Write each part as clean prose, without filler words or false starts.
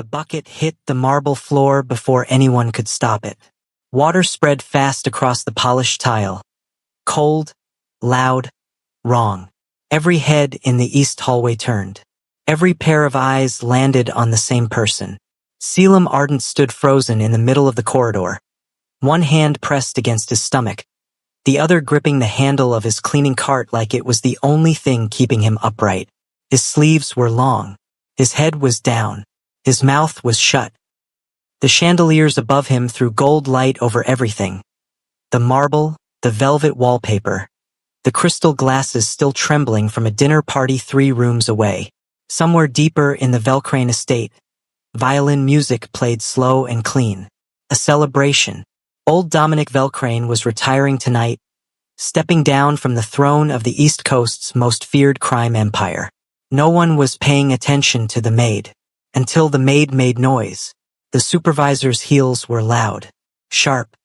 The bucket hit the marble floor before anyone could stop it. Water spread fast across the polished tile. Cold, loud, wrong. Every head in the east hallway turned. Every pair of eyes landed on the same person. Selim Ardent stood frozen in the middle of the corridor. One hand pressed against his stomach, the other gripping the handle of his cleaning cart like it was the only thing keeping him upright. His sleeves were long. His head was down. His mouth was shut. The chandeliers above him threw gold light over everything. The marble, the velvet wallpaper, the crystal glasses still trembling from a dinner party 3 rooms away. Somewhere deeper in the Velcrane estate, violin music played slow and clean. A celebration. Old Dominic Velcrane was retiring tonight, stepping down from the throne of the East Coast's most feared crime empire. No one was paying attention to the maid. Until the maid made noise. The supervisor's heels were loud, sharp,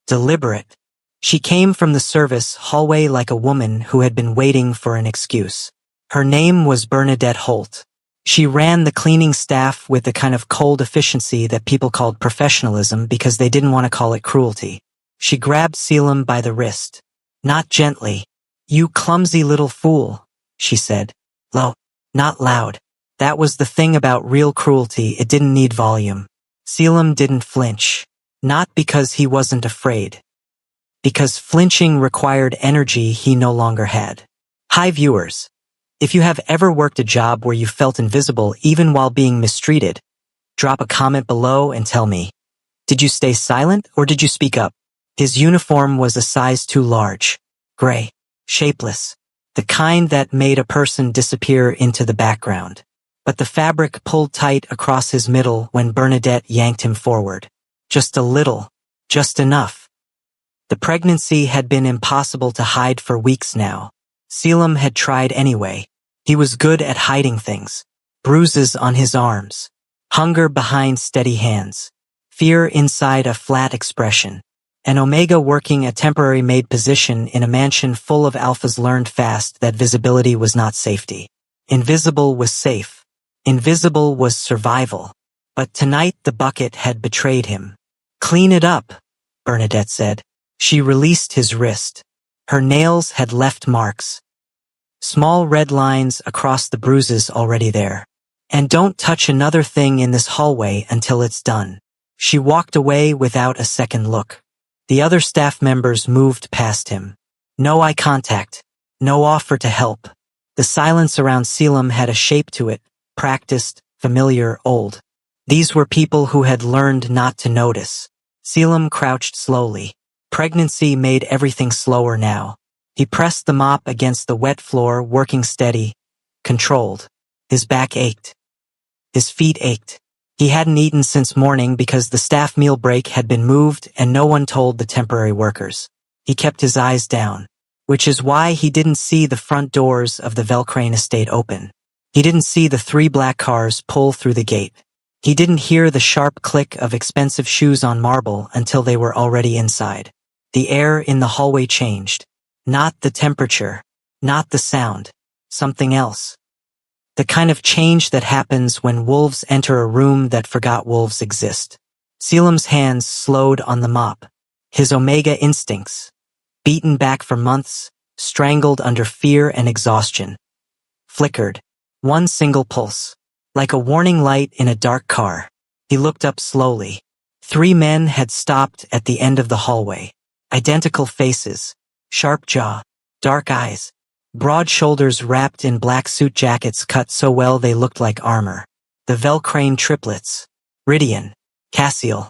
deliberate. She came from the service hallway like a woman who had been waiting for an excuse. Her name was Bernadette Holt. She ran the cleaning staff with the kind of cold efficiency that people called professionalism because they didn't want to call it cruelty. She grabbed Selim by the wrist. Not gently. "You clumsy little fool," she said. Low, not loud. That was the thing about real cruelty, it didn't need volume. Selim didn't flinch. Not because he wasn't afraid. Because flinching required energy he no longer had. Hi viewers. If you have ever worked a job where you felt invisible even while being mistreated, drop a comment below and tell me. Did you stay silent or did you speak up? His uniform was a size too large. Gray. Shapeless. The kind that made a person disappear into the background. But the fabric pulled tight across his middle when Bernadette yanked him forward. Just a little. Just enough. The pregnancy had been impossible to hide for weeks now. Selim had tried anyway. He was good at hiding things. Bruises on his arms. Hunger behind steady hands. Fear inside a flat expression. And Omega working a temporary maid position in a mansion full of alphas learned fast that visibility was not safety. Invisible was safe. Invisible was survival. But tonight the bucket had betrayed him. "Clean it up," Bernadette said. She released his wrist. Her nails had left marks. Small red lines across the bruises already there. "And don't touch another thing in this hallway until it's done." She walked away without a second look. The other staff members moved past him. No eye contact. No offer to help. The silence around Selim had a shape to it. Practiced, familiar, old. These were people who had learned not to notice. Selim crouched slowly. Pregnancy made everything slower now. He pressed the mop against the wet floor, working steady, controlled. His back ached. His feet ached. He hadn't eaten since morning because the staff meal break had been moved and no one told the temporary workers. He kept his eyes down, which is why he didn't see the front doors of the Velcrane estate open. He didn't see the 3 black cars pull through the gate. He didn't hear the sharp click of expensive shoes on marble until they were already inside. The air in the hallway changed. Not the temperature. Not the sound. Something else. The kind of change that happens when wolves enter a room that forgot wolves exist. Selim's hands slowed on the mop. His Omega instincts, beaten back for months, strangled under fear and exhaustion, flickered. One single pulse. Like a warning light in a dark car. He looked up slowly. 3 men had stopped at the end of the hallway. Identical faces. Sharp jaw. Dark eyes. Broad shoulders wrapped in black suit jackets cut so well they looked like armor. The Velcrane triplets. Rydian. Cassiel.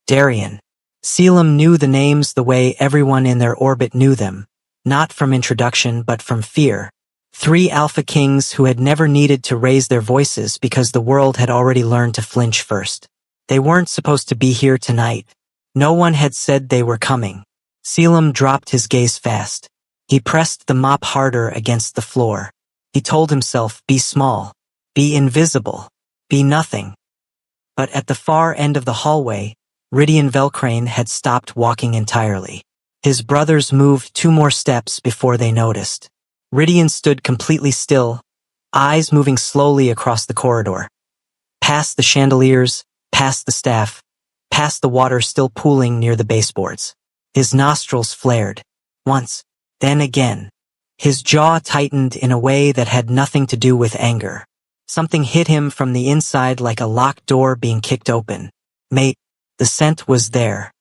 Darian. Selim knew the names the way everyone in their orbit knew them. Not from introduction but from fear. 3 alpha kings who had never needed to raise their voices because the world had already learned to flinch first. They weren't supposed to be here tonight. No one had said they were coming. Selim dropped his gaze fast. He pressed the mop harder against the floor. He told himself, be small, be invisible, be nothing. But at the far end of the hallway, Rydian Velcrane had stopped walking entirely. His brothers moved 2 more steps before they noticed. Rydian stood completely still, eyes moving slowly across the corridor. past the chandeliers, past the staff, past the water still pooling near the baseboards. His nostrils flared. Once, then again. His jaw tightened in a way that had nothing to do with anger. Something hit him from the inside like a locked door being kicked open. Mate, the scent was there.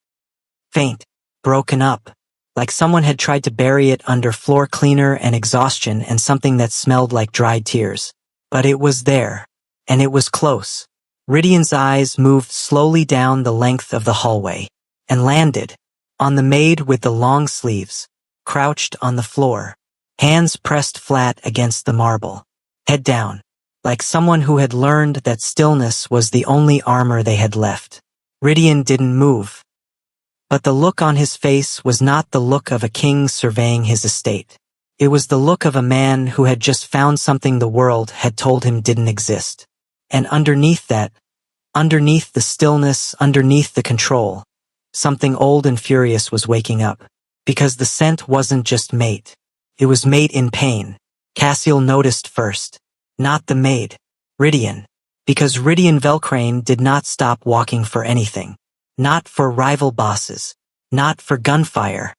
Faint, broken up, like someone had tried to bury it under floor cleaner and exhaustion and something that smelled like dried tears. But it was there, and it was close. Rydian's eyes moved slowly down the length of the hallway, and landed on the maid with the long sleeves, crouched on the floor, hands pressed flat against the marble, head down, like someone who had learned that stillness was the only armor they had left. Rydian didn't move. But the look on his face was not the look of a king surveying his estate. It was the look of a man who had just found something the world had told him didn't exist. And underneath that, underneath the stillness, underneath the control, something old and furious was waking up. Because the scent wasn't just mate. It was mate in pain. Cassiel noticed first. Not the maid. Rydian. Because Rydian Velcrane did not stop walking for anything. Not for rival bosses. Not for gunfire.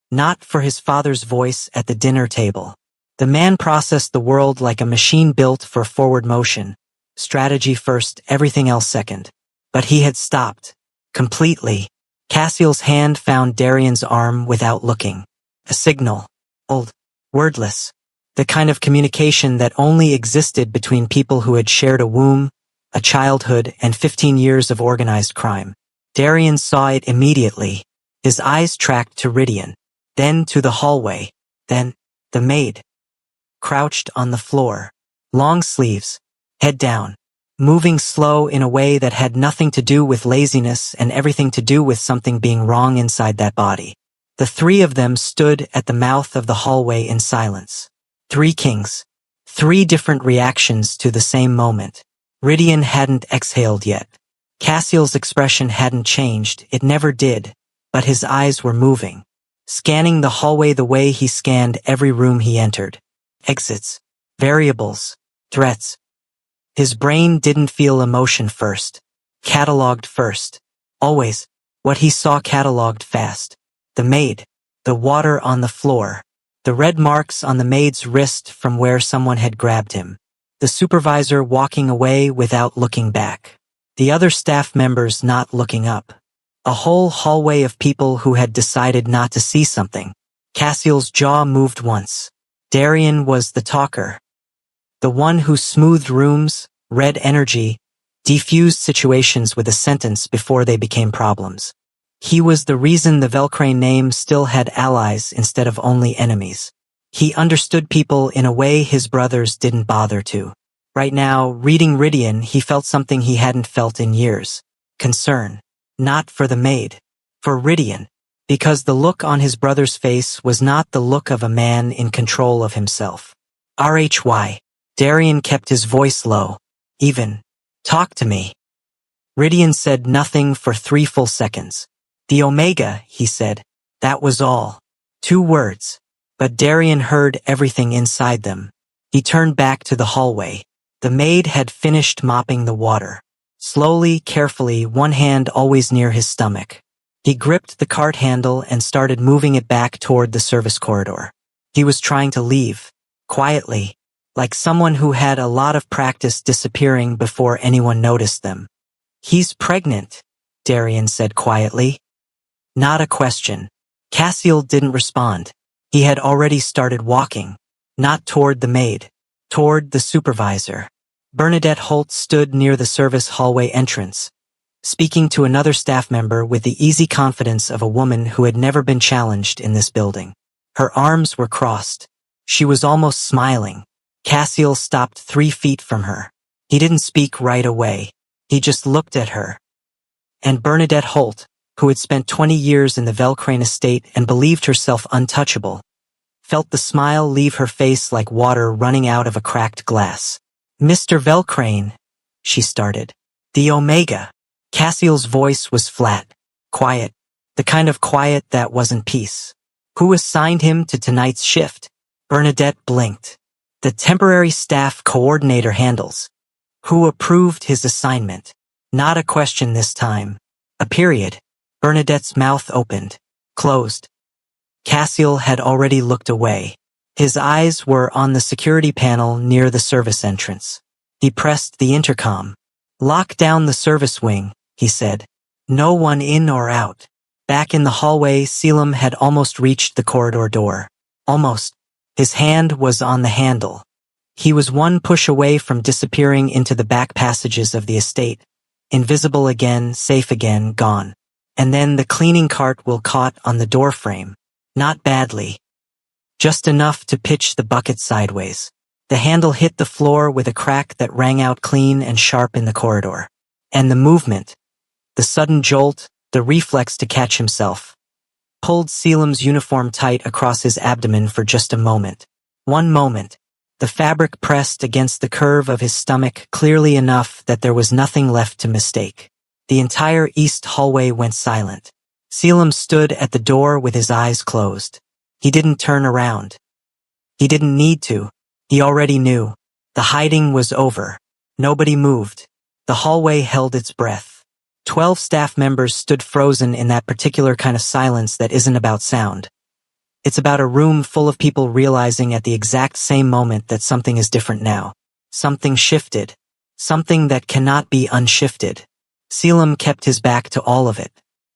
Not for his father's voice at the dinner table. The man processed the world like a machine built for forward motion. Strategy first, everything else second. But he had stopped. Completely. Cassiel's hand found Darian's arm without looking. A signal. Old. Wordless. The kind of communication that only existed between people who had shared a womb, a childhood, and 15 years of organized crime. Darian saw it immediately. His eyes tracked to Rydian, then to the hallway, then the maid. Crouched on the floor, long sleeves, head down, moving slow in a way that had nothing to do with laziness and everything to do with something being wrong inside that body. The three of them stood at the mouth of the hallway in silence. 3 kings. 3 different reactions to the same moment. Rydian hadn't exhaled yet. Cassiel's expression hadn't changed, it never did, but his eyes were moving, scanning the hallway the way he scanned every room he entered. Exits, variables, threats. His brain didn't feel emotion first, cataloged first. Always, what he saw cataloged fast. The maid, the water on the floor, the red marks on the maid's wrist from where someone had grabbed him, the supervisor walking away without looking back, the other staff members not looking up, a whole hallway of people who had decided not to see something. Cassiel's jaw moved once. Darian was the talker. The one who smoothed rooms, read energy, defused situations with a sentence before they became problems. He was the reason the Velcrane name still had allies instead of only enemies. He understood people in a way his brothers didn't bother to. Right now, reading Rydian, he felt something he hadn't felt in years. Concern. Not for the maid. For Rydian. Because the look on his brother's face was not the look of a man in control of himself. RHY. Darian kept his voice low. Even. Talk to me. Rydian said nothing for 3 full seconds. The Omega, he said. That was all. 2 words. But Darian heard everything inside them. He turned back to the hallway. The maid had finished mopping the water. Slowly, carefully, one hand always near his stomach. He gripped the cart handle and started moving it back toward the service corridor. He was trying to leave. Quietly. Like someone who had a lot of practice disappearing before anyone noticed them. He's pregnant, Darian said quietly. Not a question. Cassiel didn't respond. He had already started walking. Not toward the maid. Toward the supervisor. Bernadette Holt stood near the service hallway entrance, speaking to another staff member with the easy confidence of a woman who had never been challenged in this building. Her arms were crossed. She was almost smiling. Cassiel stopped 3 feet from her. He didn't speak right away. He just looked at her. And Bernadette Holt, who had spent 20 years in the Velcrane estate and believed herself untouchable, felt the smile leave her face like water running out of a cracked glass. Mr. Velcrane, she started. The Omega. Cassiel's voice was flat, quiet, the kind of quiet that wasn't peace. Who assigned him to tonight's shift? Bernadette blinked. The temporary staff coordinator handles. Who approved his assignment? Not a question this time. A period. Bernadette's mouth opened, closed. Cassiel had already looked away. His eyes were on the security panel near the service entrance. He pressed the intercom. "Lock down the service wing," he said. "No one in or out." Back in the hallway, Selim had almost reached the corridor door. Almost. His hand was on the handle. He was one push away from disappearing into the back passages of the estate. Invisible again, safe again, gone. And then the cleaning cart will caught on the door frame. Not badly. Just enough to pitch the bucket sideways. The handle hit the floor with a crack that rang out clean and sharp in the corridor. And the movement, the sudden jolt, the reflex to catch himself, pulled Selim's uniform tight across his abdomen for just a moment. One moment. The fabric pressed against the curve of his stomach clearly enough that there was nothing left to mistake. The entire east hallway went silent. Selim stood at the door with his eyes closed. He didn't turn around. He didn't need to. He already knew. The hiding was over. Nobody moved. The hallway held its breath. 12 staff members stood frozen in that particular kind of silence that isn't about sound. It's about a room full of people realizing at the exact same moment that something is different now. Something shifted. Something that cannot be unshifted. Selim kept his back to all of it.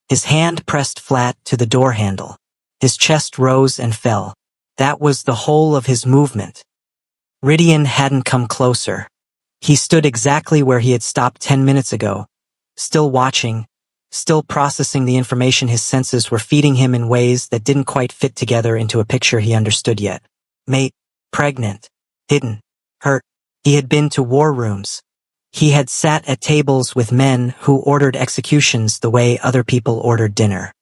His hand pressed flat to the door handle. His chest rose and fell. That was the whole of his movement. Rydian hadn't come closer. He stood exactly where he had stopped 10 minutes ago, still watching, still processing the information his senses were feeding him in ways that didn't quite fit together into a picture he understood yet. Maid, pregnant, hidden, hurt. He had been to war rooms. He had sat at tables with men who ordered executions the way other people ordered dinner.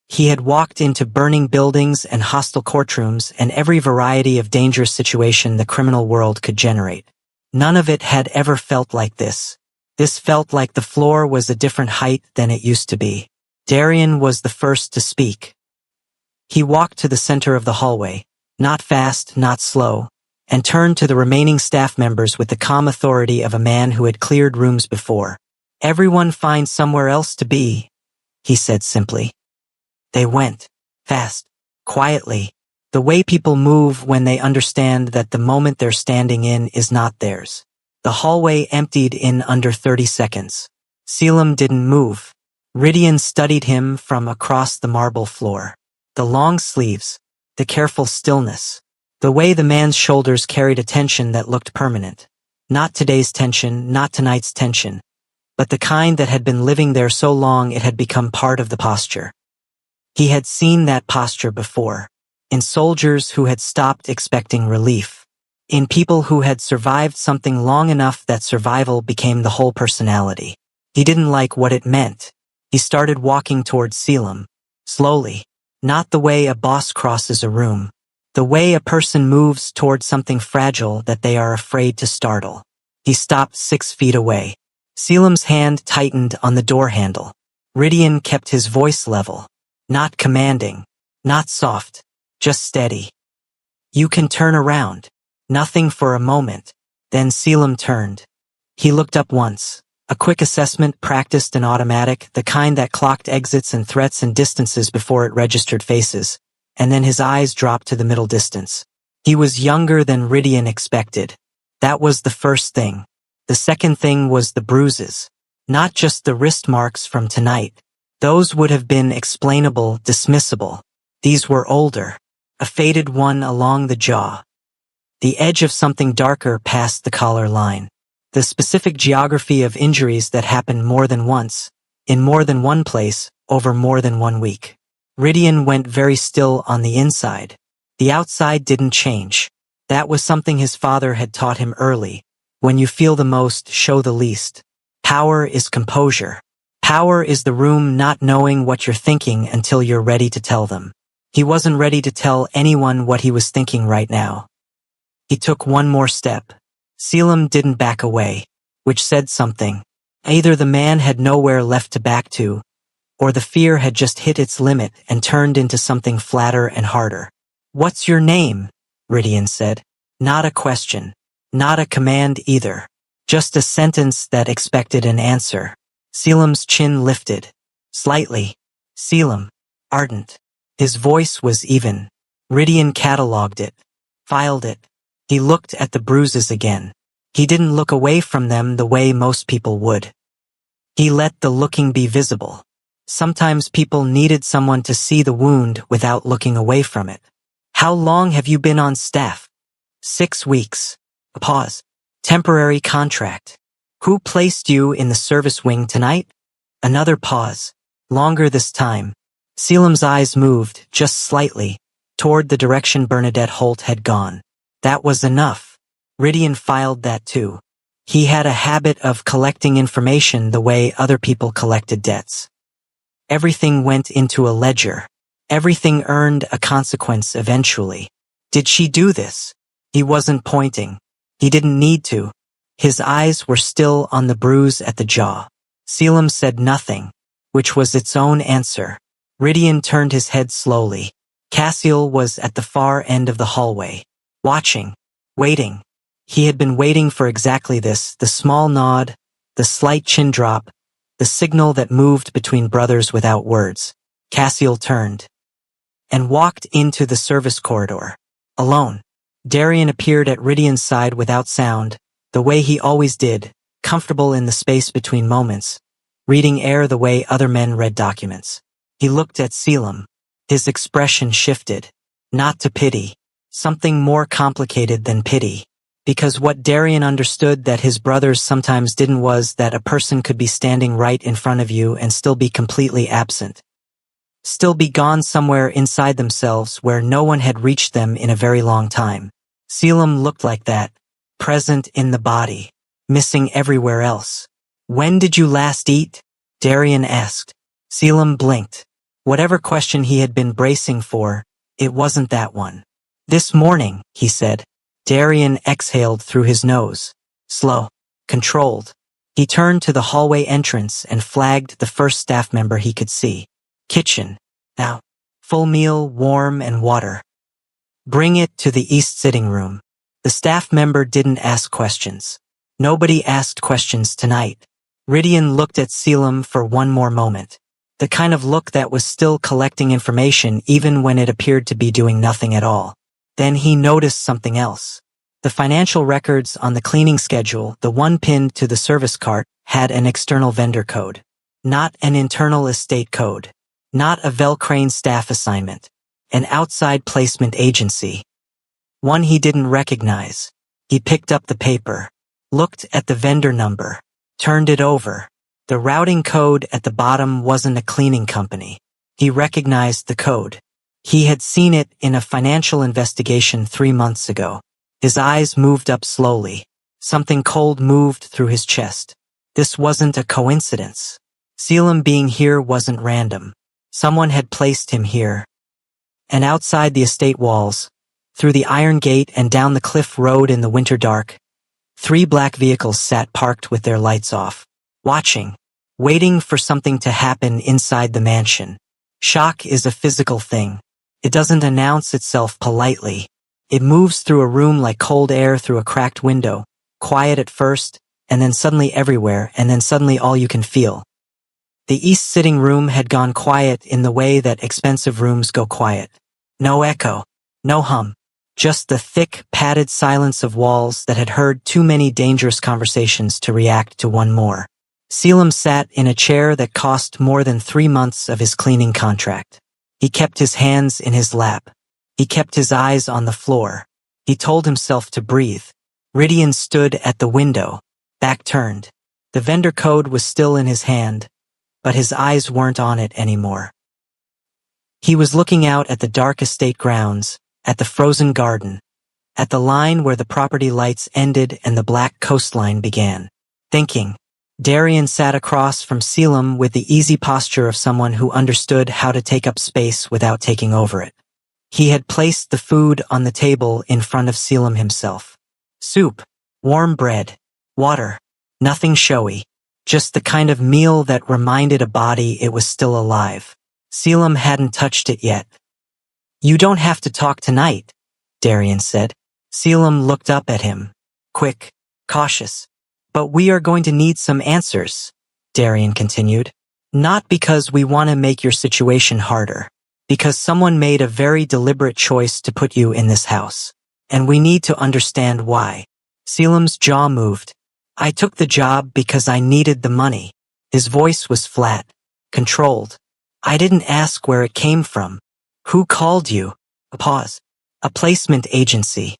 He had walked into burning buildings and hostile courtrooms and every variety of dangerous situation the criminal world could generate. None of it had ever felt like this. This felt like the floor was a different height than it used to be. Darian was the first to speak. He walked to the center of the hallway, not fast, not slow, and turned to the remaining staff members with the calm authority of a man who had cleared rooms before. "Everyone find somewhere else to be," he said simply. They went. Fast. Quietly. The way people move when they understand that the moment they're standing in is not theirs. The hallway emptied in under 30 seconds. Selim didn't move. Rydian studied him from across the marble floor. The long sleeves. The careful stillness. The way the man's shoulders carried a tension that looked permanent. Not today's tension, not tonight's tension, but the kind that had been living there so long it had become part of the posture. He had seen that posture before, in soldiers who had stopped expecting relief, in people who had survived something long enough that survival became the whole personality. He didn't like what it meant. He started walking towards Selim, slowly, not the way a boss crosses a room. The way a person moves toward something fragile that they are afraid to startle. He stopped 6 feet away. Selim's hand tightened on the door handle. Rydian kept his voice level. Not commanding. Not soft. Just steady. "You can turn around." Nothing for a moment. Then Selim turned. He looked up once. A quick assessment, practiced and automatic, the kind that clocked exits and threats and distances before it registered faces. And then his eyes dropped to the middle distance. He was younger than Rydian expected. That was the first thing. The second thing was the bruises. Not just the wrist marks from tonight. Those would have been explainable, dismissible. These were older. A faded one along the jaw. The edge of something darker past the collar line. The specific geography of injuries that happened more than once, in more than one place, over more than 1 week. Rydian went very still on the inside. The outside didn't change. That was something his father had taught him early. When you feel the most, show the least. Power is composure. Power is the room not knowing what you're thinking until you're ready to tell them. He wasn't ready to tell anyone what he was thinking right now. He took one more step. Selim didn't back away, which said something. Either the man had nowhere left to back to, or the fear had just hit its limit and turned into something flatter and harder. "What's your name?" Rydian said. Not a question. Not a command either. Just a sentence that expected an answer. Selim's chin lifted. Slightly. Selim. Ardent. His voice was even. Ridian catalogued it. Filed it. He looked at the bruises again. He didn't look away from them the way most people would. He let the looking be visible. Sometimes people needed someone to see the wound without looking away from it. How long have you been on staff? 6 weeks. A pause. Temporary contract. Who placed you in the service wing tonight? Another pause. Longer this time. Selim's eyes moved, just slightly, toward the direction Bernadette Holt had gone. That was enough. Ridian filed that too. He had a habit of collecting information the way other people collected debts. Everything went into a ledger. Everything earned a consequence eventually. Did she do this? He wasn't pointing. He didn't need to. His eyes were still on the bruise at the jaw. Selim said nothing, which was its own answer. Ridian turned his head slowly. Cassiel was at the far end of the hallway, watching, waiting. He had been waiting for exactly this, the small nod, the slight chin drop, the signal that moved between brothers without words. Cassiel turned and walked into the service corridor. Alone. Darian appeared at Ridian's side without sound, the way he always did, comfortable in the space between moments, reading air the way other men read documents. He looked at Selim. His expression shifted. Not to pity. Something more complicated than pity. Because what Darian understood that his brothers sometimes didn't was that a person could be standing right in front of you and still be completely absent. Still be gone somewhere inside themselves where no one had reached them in a very long time. Selim looked like that, present in the body, missing everywhere else. When did you last eat? Darian asked. Selim blinked. Whatever question he had been bracing for, it wasn't that one. This morning, he said. Darian exhaled through his nose. Slow. Controlled. He turned to the hallway entrance and flagged the first staff member he could see. Kitchen. Now. Full meal, warm, and water. Bring it to the east sitting room. The staff member didn't ask questions. Nobody asked questions tonight. Ridian looked at Selim for one more moment. The kind of look that was still collecting information even when it appeared to be doing nothing at all. Then he noticed something else. The financial records on the cleaning schedule, the one pinned to the service cart, had an external vendor code. Not an internal estate code. Not a Velcrane staff assignment. An outside placement agency. One he didn't recognize. He picked up the paper. Looked at the vendor number. Turned it over. The routing code at the bottom wasn't a cleaning company. He recognized the code. He had seen it in a financial investigation 3 months ago. His eyes moved up slowly. Something cold moved through his chest. This wasn't a coincidence. Selim being here wasn't random. Someone had placed him here. And outside the estate walls, through the iron gate and down the cliff road in the winter dark, 3 black vehicles sat parked with their lights off, watching, waiting for something to happen inside the mansion. Shock is a physical thing. It doesn't announce itself politely. It moves through a room like cold air through a cracked window, quiet at first, and then suddenly everywhere, and then suddenly all you can feel. The east sitting room had gone quiet in the way that expensive rooms go quiet. No echo, no hum, just the thick, padded silence of walls that had heard too many dangerous conversations to react to one more. Selim sat in a chair that cost more than 3 months of his cleaning contract. He kept his hands in his lap. He kept his eyes on the floor. He told himself to breathe. Ridian stood at the window, back turned. The vendor code was still in his hand, but his eyes weren't on it anymore. He was looking out at the dark estate grounds, at the frozen garden, at the line where the property lights ended and the black coastline began. Thinking. Darian sat across from Selim with the easy posture of someone who understood how to take up space without taking over it. He had placed the food on the table in front of Selim himself. Soup, warm bread, water, nothing showy, just the kind of meal that reminded a body it was still alive. Selim hadn't touched it yet. You don't have to talk tonight, Darian said. Selim looked up at him. Quick, cautious. But we are going to need some answers, Darian continued. Not because we want to make your situation harder. Because someone made a very deliberate choice to put you in this house. And we need to understand why. Selim's jaw moved. I took the job because I needed the money. His voice was flat, controlled. I didn't ask where it came from. Who called you? A pause. A placement agency.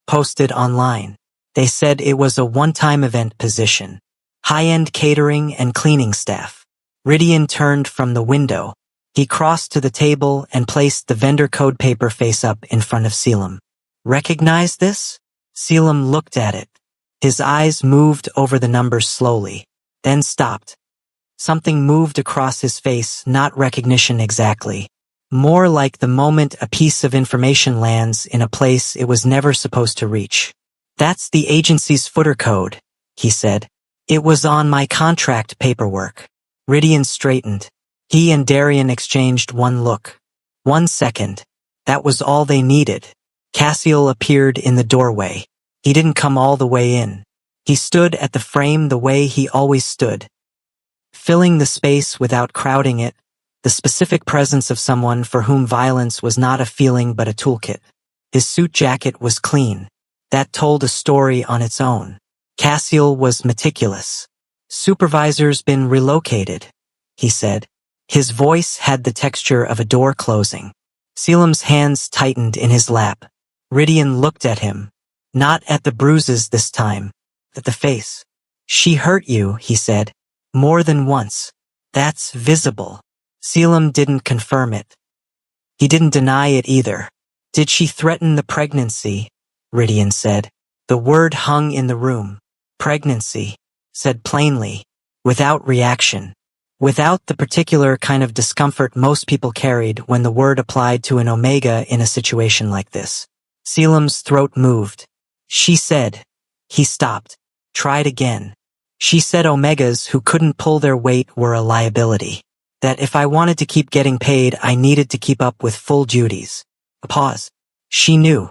Posted online. They said it was a one-time event position. High-end catering and cleaning staff. Rydian turned from the window. He crossed to the table and placed the vendor code paper face up in front of Selim. Recognize this? Selim looked at it. His eyes moved over the numbers slowly, then stopped. Something moved across his face, not recognition exactly. More like the moment a piece of information lands in a place it was never supposed to reach. That's the agency's footer code, he said. It was on my contract paperwork. Rydian straightened. He and Darian exchanged one look. 1 second. That was all they needed. Cassiel appeared in the doorway. He didn't come all the way in. He stood at the frame the way he always stood. Filling the space without crowding it, the specific presence of someone for whom violence was not a feeling but a toolkit. His suit jacket was clean. That told a story on its own. Cassiel was meticulous. Supervisor's been relocated, he said. His voice had the texture of a door closing. Selim's hands tightened in his lap. Rydian looked at him. Not at the bruises this time. At the face. She hurt you, he said. More than once. That's visible. Selim didn't confirm it. He didn't deny it either. Did she threaten the pregnancy? Rydian said. The word hung in the room. Pregnancy. Said plainly. Without reaction. Without the particular kind of discomfort most people carried when the word applied to an omega in a situation like this. Selim's throat moved. She said. He stopped. Tried again. She said omegas who couldn't pull their weight were a liability. That if I wanted to keep getting paid, I needed to keep up with full duties. A pause. She knew.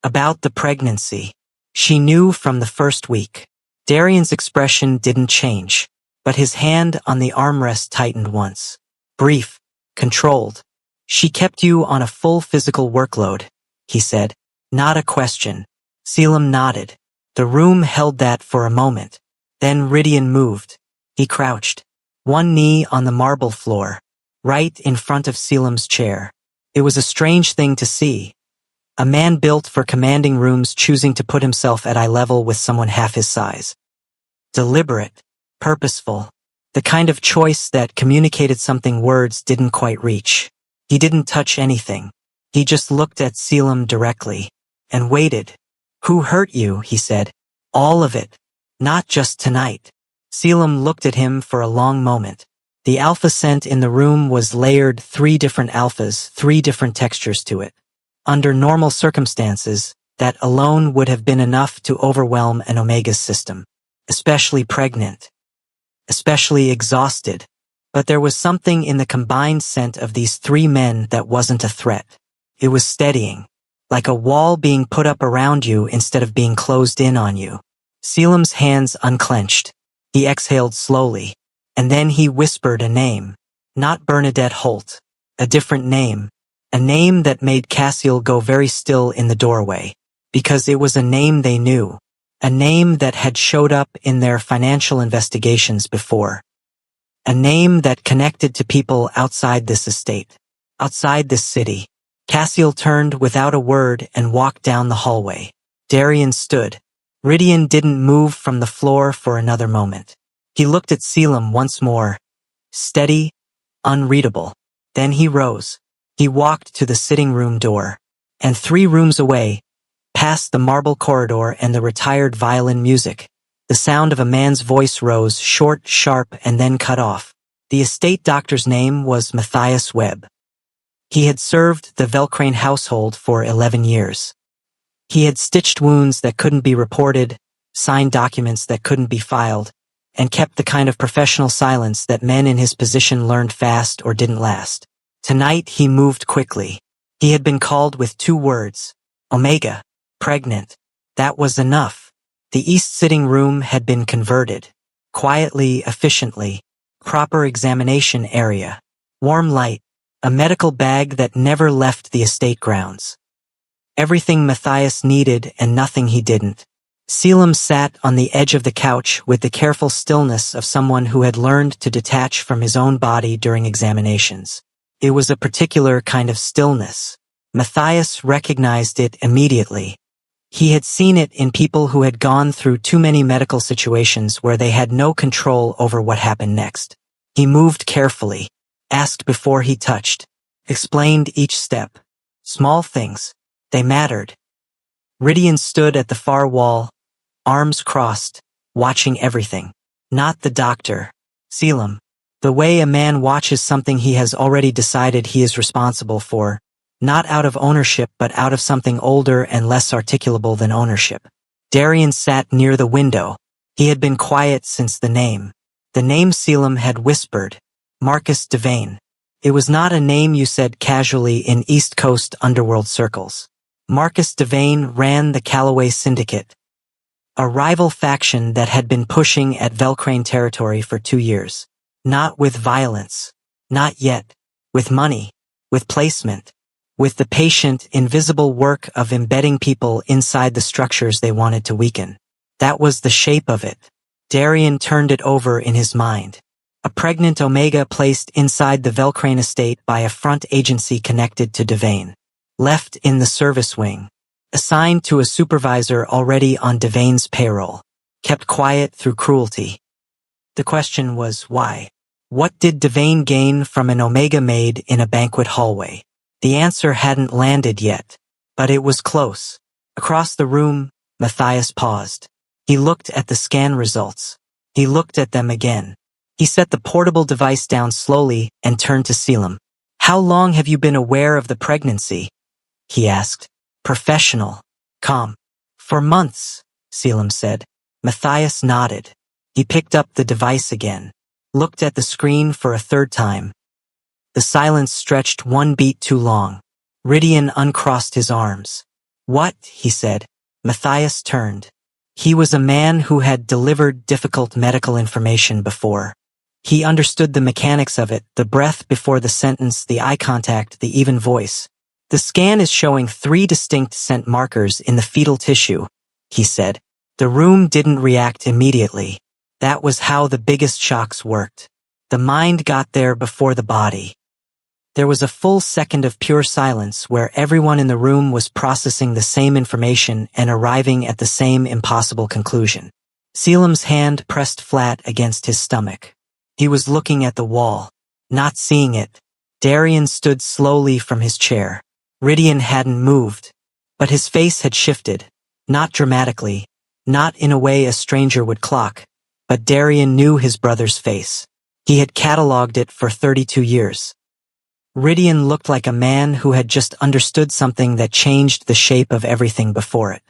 About the pregnancy. She knew from the first week. Darian's expression didn't change. But his hand on the armrest tightened once. Brief. Controlled. She kept you on a full physical workload, he said. Not a question. Selim nodded. The room held that for a moment. Then Rydian moved. He crouched. One knee on the marble floor. Right in front of Selim's chair. It was a strange thing to see. A man built for commanding rooms choosing to put himself at eye level with someone half his size. Deliberate. Purposeful. The kind of choice that communicated something words didn't quite reach. He didn't touch anything. He just looked at Selim directly. And waited. Who hurt you, he said. All of it. Not just tonight. Selim looked at him for a long moment. The alpha scent in the room was layered 3 different alphas, 3 different textures to it. Under normal circumstances, that alone would have been enough to overwhelm an omega's system. Especially pregnant. Especially exhausted. But there was something in the combined scent of these 3 men that wasn't a threat. It was steadying. Like a wall being put up around you instead of being closed in on you. Selim's hands unclenched. He exhaled slowly. And then he whispered a name. Not Bernadette Holt. A different name. A name that made Cassiel go very still in the doorway. Because it was a name they knew. A name that had showed up in their financial investigations before. A name that connected to people outside this estate. Outside this city. Cassiel turned without a word and walked down the hallway. Darian stood. Rydian didn't move from the floor for another moment. He looked at Selim once more. Steady, unreadable. Then he rose. He walked to the sitting room door. And 3 rooms away, past the marble corridor and the retired violin music, the sound of a man's voice rose, short, sharp, and then cut off. The estate doctor's name was Matthias Webb. He had served the Velcrane household for 11 years. He had stitched wounds that couldn't be reported, signed documents that couldn't be filed, and kept the kind of professional silence that men in his position learned fast or didn't last. Tonight he moved quickly. He had been called with 2 words. Omega. Pregnant. That was enough. The east sitting room had been converted. Quietly, efficiently. Proper examination area. Warm light. A medical bag that never left the estate grounds. Everything Matthias needed and nothing he didn't. Selim sat on the edge of the couch with the careful stillness of someone who had learned to detach from his own body during examinations. It was a particular kind of stillness. Matthias recognized it immediately. He had seen it in people who had gone through too many medical situations where they had no control over what happened next. He moved carefully, asked before he touched, explained each step. Small things. They mattered. Rydian stood at the far wall, arms crossed, watching everything. Not the doctor. Selim. The way a man watches something he has already decided he is responsible for, not out of ownership but out of something older and less articulable than ownership. Darian sat near the window. He had been quiet since the name. The name Selim had whispered. Marcus Devane. It was not a name you said casually in East Coast underworld circles. Marcus Devane ran the Callaway Syndicate, a rival faction that had been pushing at Velcrane territory for 2 years. Not with violence. Not yet. With money. With placement. With the patient, invisible work of embedding people inside the structures they wanted to weaken. That was the shape of it. Darian turned it over in his mind. A pregnant Omega placed inside the Velcrane estate by a front agency connected to Devane. Left in the service wing. Assigned to a supervisor already on Devane's payroll. Kept quiet through cruelty. The question was why? What did Devane gain from an Omega Maid in a banquet hallway? The answer hadn't landed yet, but it was close. Across the room, Matthias paused. He looked at the scan results. He looked at them again. He set the portable device down slowly and turned to Selim. How long have you been aware of the pregnancy? He asked. Professional. Calm. For months, Selim said. Matthias nodded. He picked up the device again. Looked at the screen for a third time. The silence stretched 1 beat too long. Rydian uncrossed his arms. What? He said. Matthias turned. He was a man who had delivered difficult medical information before. He understood the mechanics of it, the breath before the sentence, the eye contact, the even voice. The scan is showing 3 distinct scent markers in the fetal tissue, he said. The room didn't react immediately. That was how the biggest shocks worked. The mind got there before the body. There was a full second of pure silence where everyone in the room was processing the same information and arriving at the same impossible conclusion. Selim's hand pressed flat against his stomach. He was looking at the wall, not seeing it. Darian stood slowly from his chair. Rydian hadn't moved, but his face had shifted, not dramatically, not in a way a stranger would clock, but Darian knew his brother's face. He had catalogued it for 32 years. Rydian looked like a man who had just understood something that changed the shape of everything before it.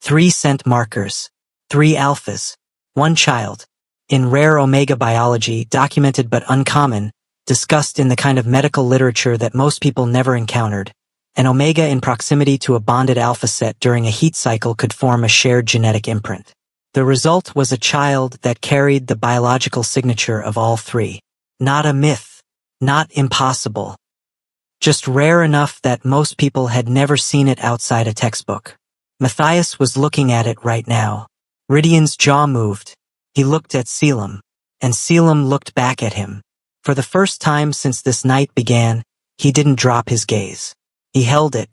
3 scent markers. 3 alphas. 1 child. In rare Omega biology, documented but uncommon, discussed in the kind of medical literature that most people never encountered. An Omega in proximity to a bonded alpha set during a heat cycle could form a shared genetic imprint. The result was a child that carried the biological signature of all 3. Not a myth. Not impossible. Just rare enough that most people had never seen it outside a textbook. Matthias was looking at it right now. Rydian's jaw moved. He looked at Selim, and Selim looked back at him. For the first time since this night began, he didn't drop his gaze. He held it,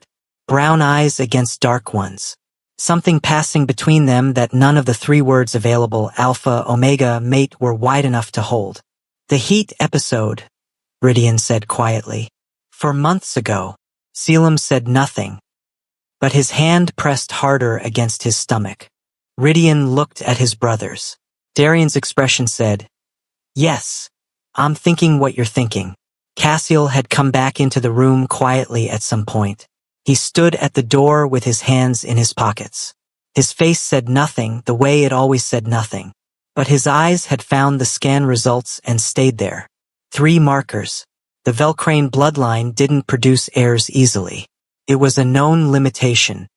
brown eyes against dark ones. Something passing between them that none of the 3 words available, alpha, omega, mate, were wide enough to hold. The heat episode, Rydian said quietly. For months ago. Selim said nothing, but his hand pressed harder against his stomach. Rydian looked at his brothers. Darian's expression said, Yes, I'm thinking what you're thinking. Cassiel had come back into the room quietly at some point. He stood at the door with his hands in his pockets. His face said nothing the way it always said nothing, but his eyes had found the scan results and stayed there. 3 markers. The Velcrane bloodline didn't produce heirs easily. It was a known limitation.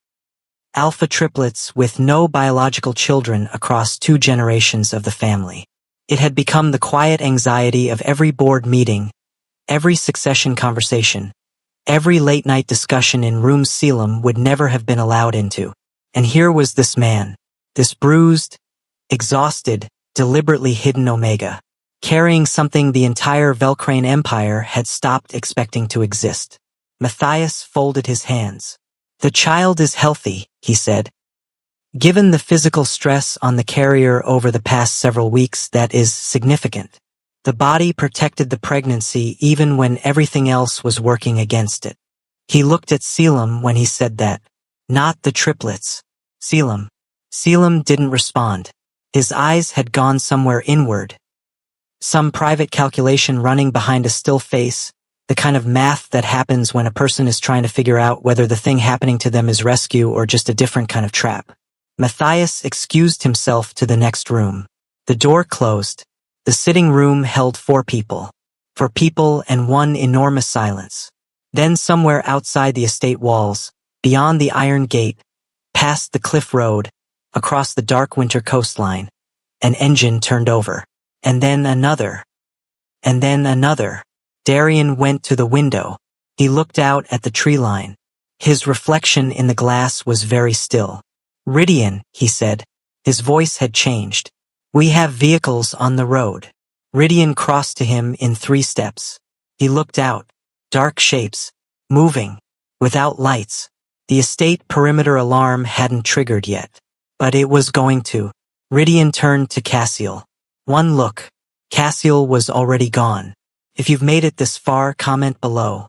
Alpha triplets with no biological children across 2 generations of the family. It had become the quiet anxiety of every board meeting, every succession conversation, every late-night discussion in rooms Selim would never have been allowed into. And here was this man, this bruised, exhausted, deliberately hidden Omega, carrying something the entire Velcrane Empire had stopped expecting to exist. Matthias folded his hands. "The child is healthy," he said. "Given the physical stress on the carrier over the past several weeks, that is significant. The body protected the pregnancy even when everything else was working against it." He looked at Selim when he said that. "Not the triplets." Selim didn't respond. His eyes had gone somewhere inward. Some private calculation running behind a still face, the kind of math that happens when a person is trying to figure out whether the thing happening to them is rescue or just a different kind of trap. Matthias excused himself to the next room. The door closed. The sitting room held 4 people. 4 people and one enormous silence. Then somewhere outside the estate walls, beyond the iron gate, past the cliff road, across the dark winter coastline, an engine turned over. And then another. And then another. Darian went to the window. He looked out at the tree line. His reflection in the glass was very still. "Rydian," he said. His voice had changed. "We have vehicles on the road." Rydian crossed to him in 3 steps. He looked out. Dark shapes. Moving. Without lights. The estate perimeter alarm hadn't triggered yet. But it was going to. Rydian turned to Cassiel. One look. Cassiel was already gone. If you've made it this far, comment below.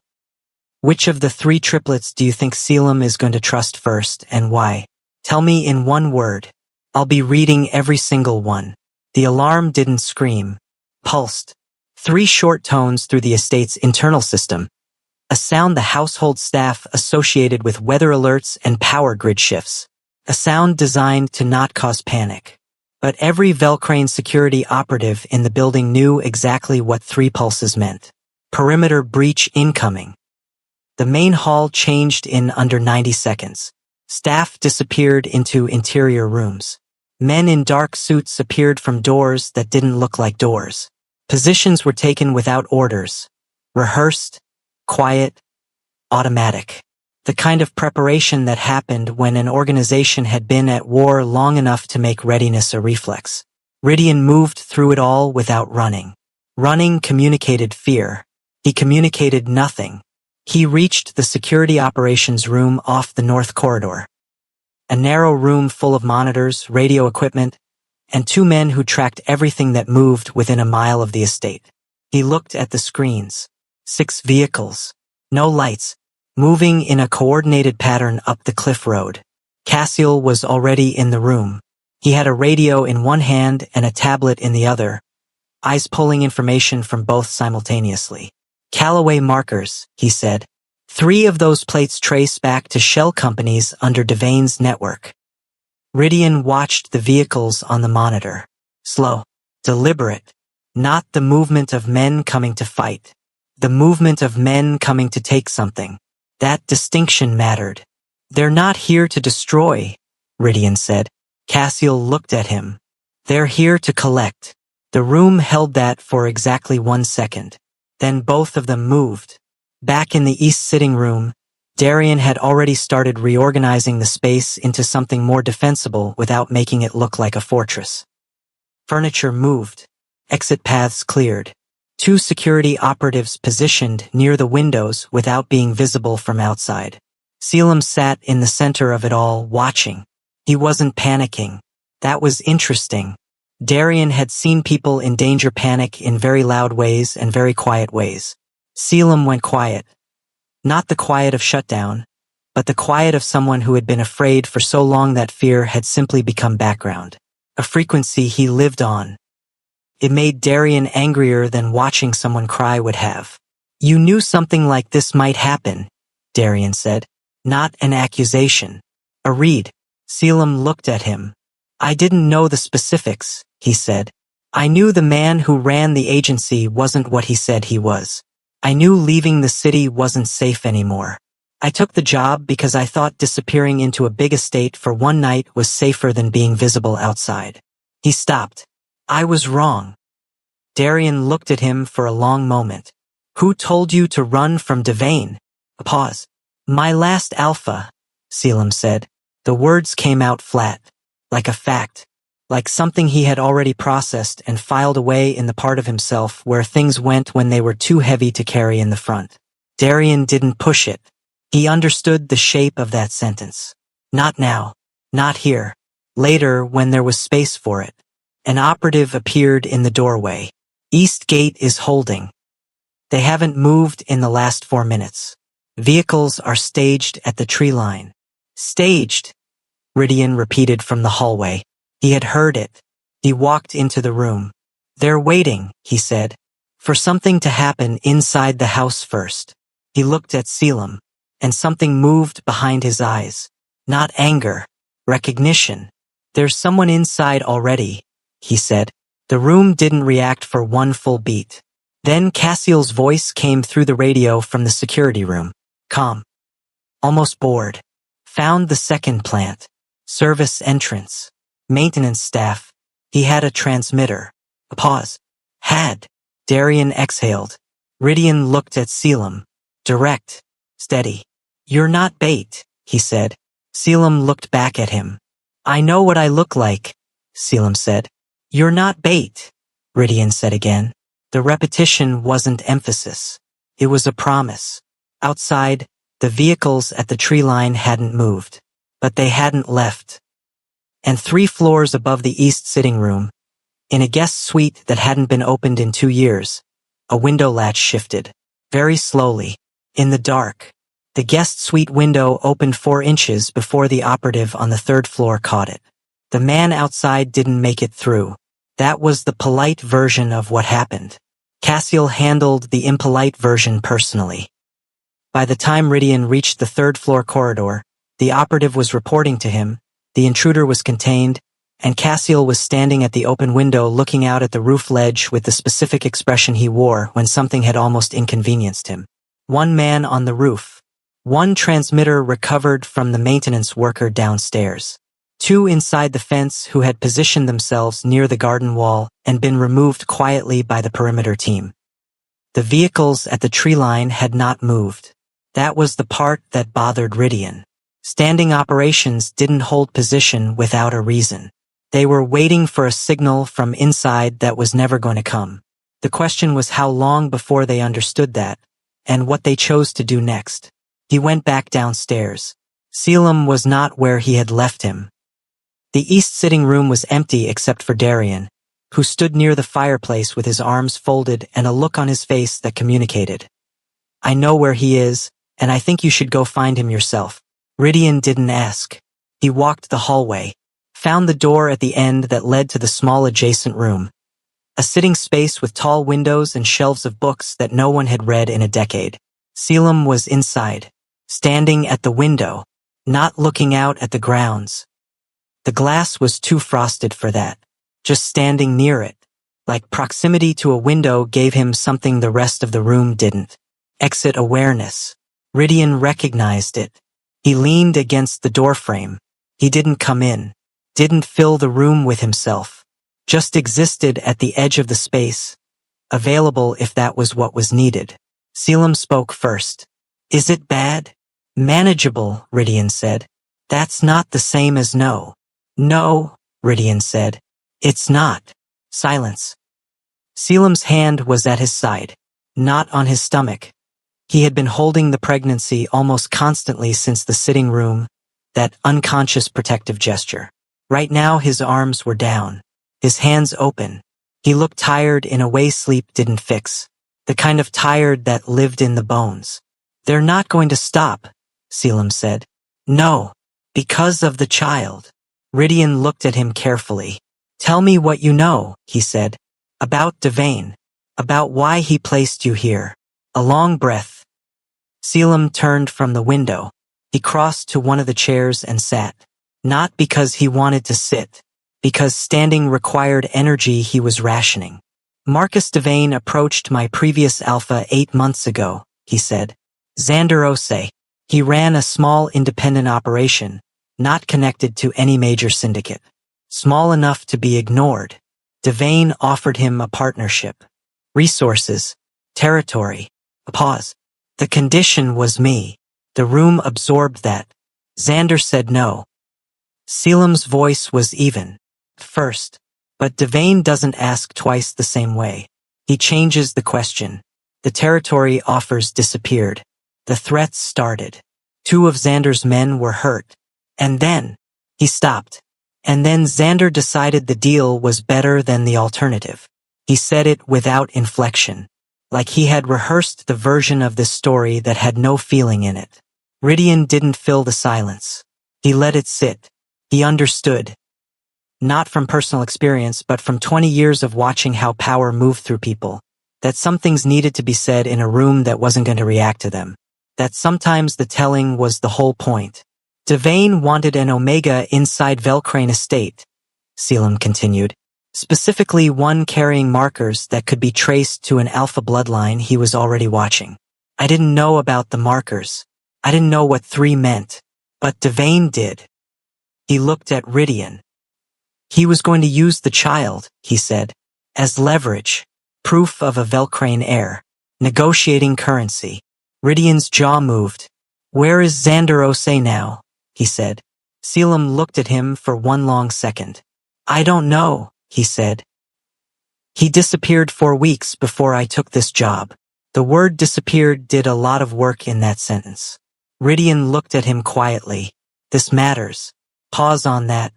Which of the 3 triplets do you think Selim is going to trust first, and why? Tell me in one word. I'll be reading every single one. The alarm didn't scream. Pulsed. 3 short tones through the estate's internal system. A sound the household staff associated with weather alerts and power grid shifts. A sound designed to not cause panic. But every Velcrane security operative in the building knew exactly what 3 pulses meant. Perimeter breach incoming. The main hall changed in under 90 seconds. Staff disappeared into interior rooms. Men in dark suits appeared from doors that didn't look like doors. Positions were taken without orders. Rehearsed, quiet, automatic. The kind of preparation that happened when an organization had been at war long enough to make readiness a reflex. Rydian moved through it all without running. Running communicated fear. He communicated nothing. He reached the security operations room off the north corridor. A narrow room full of monitors, radio equipment, and 2 men who tracked everything that moved within a mile of the estate. He looked at the screens. 6 vehicles. No lights. Moving in a coordinated pattern up the cliff road. Cassiel was already in the room. He had a radio in one hand and a tablet in the other, eyes pulling information from both simultaneously. "Callaway markers," he said. 3 of those plates trace back to shell companies under Devane's network. Rydian watched the vehicles on the monitor. Slow, deliberate, not the movement of men coming to fight. The movement of men coming to take something. That distinction mattered. "They're not here to destroy," Rydian said. Cassiel looked at him. "They're here to collect." The room held that for exactly 1 second. Then both of them moved. Back in the east sitting room, Darian had already started reorganizing the space into something more defensible without making it look like a fortress. Furniture moved. Exit paths cleared. 2 security operatives positioned near the windows without being visible from outside. Selim sat in the center of it all, watching. He wasn't panicking. That was interesting. Darian had seen people in danger panic in very loud ways and very quiet ways. Selim went quiet. Not the quiet of shutdown, but the quiet of someone who had been afraid for so long that fear had simply become background. A frequency he lived on. It made Darian angrier than watching someone cry would have. "You knew something like this might happen," Darian said. "Not an accusation. A read." Selim looked at him. "I didn't know the specifics," he said. "I knew the man who ran the agency wasn't what he said he was. I knew leaving the city wasn't safe anymore. I took the job because I thought disappearing into a big estate for one night was safer than being visible outside. He stopped. I was wrong. Darian looked at him for a long moment. Who told you to run from Devane? A pause. My last alpha, Selim said. The words came out flat, like a fact, like something he had already processed and filed away in the part of himself where things went when they were too heavy to carry in the front. Darian didn't push it. He understood the shape of that sentence. Not now. Not here. Later, when there was space for it. An operative appeared in the doorway. East Gate is holding. They haven't moved in the last 4 minutes. Vehicles are staged at the tree line. Staged, Ridian repeated from the hallway. He had heard it. He walked into the room. They're waiting, he said, for something to happen inside the house first. He looked at Selim, and something moved behind his eyes. Not anger, recognition. There's someone inside already, he said. The room didn't react for one full beat. Then Cassiel's voice came through the radio from the security room. Calm. Almost bored. Found the second plant. Service entrance. Maintenance staff. He had a transmitter. A pause. Had. Darian exhaled. Ridian looked at Selim. Direct. Steady. You're not bait, he said. Selim looked back at him. I know what I look like, Selim said. You're not bait, Ridian said again. The repetition wasn't emphasis. It was a promise. Outside, the vehicles at the tree line hadn't moved. But they hadn't left. And 3 floors above the east sitting room, in a guest suite that hadn't been opened in 2 years, a window latch shifted. Very slowly. In the dark. The guest suite window opened 4 inches before the operative on the 3rd floor caught it. The man outside didn't make it through. That was the polite version of what happened. Cassiel handled the impolite version personally. By the time Ridian reached the 3rd floor corridor, the operative was reporting to him, the intruder was contained, and Cassiel was standing at the open window looking out at the roof ledge with the specific expression he wore when something had almost inconvenienced him. 1 man on the roof. 1 transmitter recovered from the maintenance worker downstairs. 2 inside the fence who had positioned themselves near the garden wall and been removed quietly by the perimeter team. The vehicles at the tree line had not moved. That was the part that bothered Ridian. Standing operations didn't hold position without a reason. They were waiting for a signal from inside that was never going to come. The question was how long before they understood that, and what they chose to do next. He went back downstairs. Selim was not where he had left him. The east sitting room was empty except for Darian, who stood near the fireplace with his arms folded and a look on his face that communicated. I know where he is, and I think you should go find him yourself. Ridian didn't ask. He walked the hallway, found the door at the end that led to the small adjacent room. A sitting space with tall windows and shelves of books that no one had read in a decade. Selim was inside, standing at the window, not looking out at the grounds. The glass was too frosted for that. Just standing near it, like proximity to a window, gave him something the rest of the room didn't. Exit awareness. Ridian recognized it. He leaned against the doorframe. He didn't come in, didn't fill the room with himself, just existed at the edge of the space, available if that was what was needed. Selim spoke first. Is it bad? Manageable, Ridian said. That's not the same as no. No, Ridian said. It's not. Silence. Selim's hand was at his side, not on his stomach. He had been holding the pregnancy almost constantly since the sitting room, that unconscious protective gesture. Right now his arms were down, his hands open. He looked tired in a way sleep didn't fix, the kind of tired that lived in the bones. They're not going to stop, Selim said. No, because of the child. Ridian looked at him carefully. Tell me what you know, he said. About Devane. About why he placed you here. A long breath. Selim turned from the window. He crossed to one of the chairs and sat. Not because he wanted to sit. Because standing required energy he was rationing. Marcus Devane approached my previous alpha 8 months ago, he said. Xander Ose. He ran a small independent operation, not connected to any major syndicate. Small enough to be ignored. Devane offered him a partnership. Resources. Territory. A pause. The condition was me. The room absorbed that. Xander said no. Selim's voice was even. First. But Devane doesn't ask twice the same way. He changes the question. The territory offers disappeared. The threats started. 2 of Xander's men were hurt. And then, he stopped. And then Xander decided the deal was better than the alternative. He said it without inflection, like he had rehearsed the version of this story that had no feeling in it. Ridian didn't fill the silence. He let it sit. He understood. Not from personal experience, but from 20 years of watching how power moved through people. That some things needed to be said in a room that wasn't going to react to them. That sometimes the telling was the whole point. Devane wanted an Omega inside Velcrane Estate, Selim continued. Specifically one carrying markers that could be traced to an alpha bloodline he was already watching. I didn't know about the markers. I didn't know what 3 meant. But Devane did. He looked at Ridian. He was going to use the child, he said, as leverage, proof of a Velcrane heir, negotiating currency. Ridian's jaw moved. Where is Xander Osei now? He said. Selim looked at him for one long second. I don't know, he said. He disappeared 4 weeks before I took this job. The word disappeared did a lot of work in that sentence. Ridian looked at him quietly. This matters. Pause on that.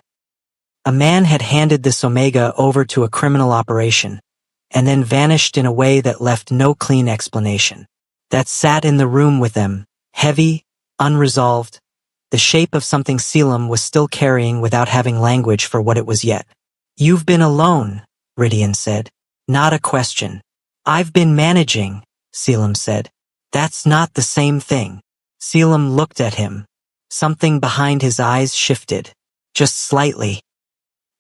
A man had handed this Omega over to a criminal operation, and then vanished in a way that left no clean explanation. That sat in the room with them, heavy, unresolved, the shape of something Selim was still carrying without having language for what it was yet. You've been alone, Ridian said. Not a question. I've been managing, Selim said. That's not the same thing. Selim looked at him. Something behind his eyes shifted. Just slightly.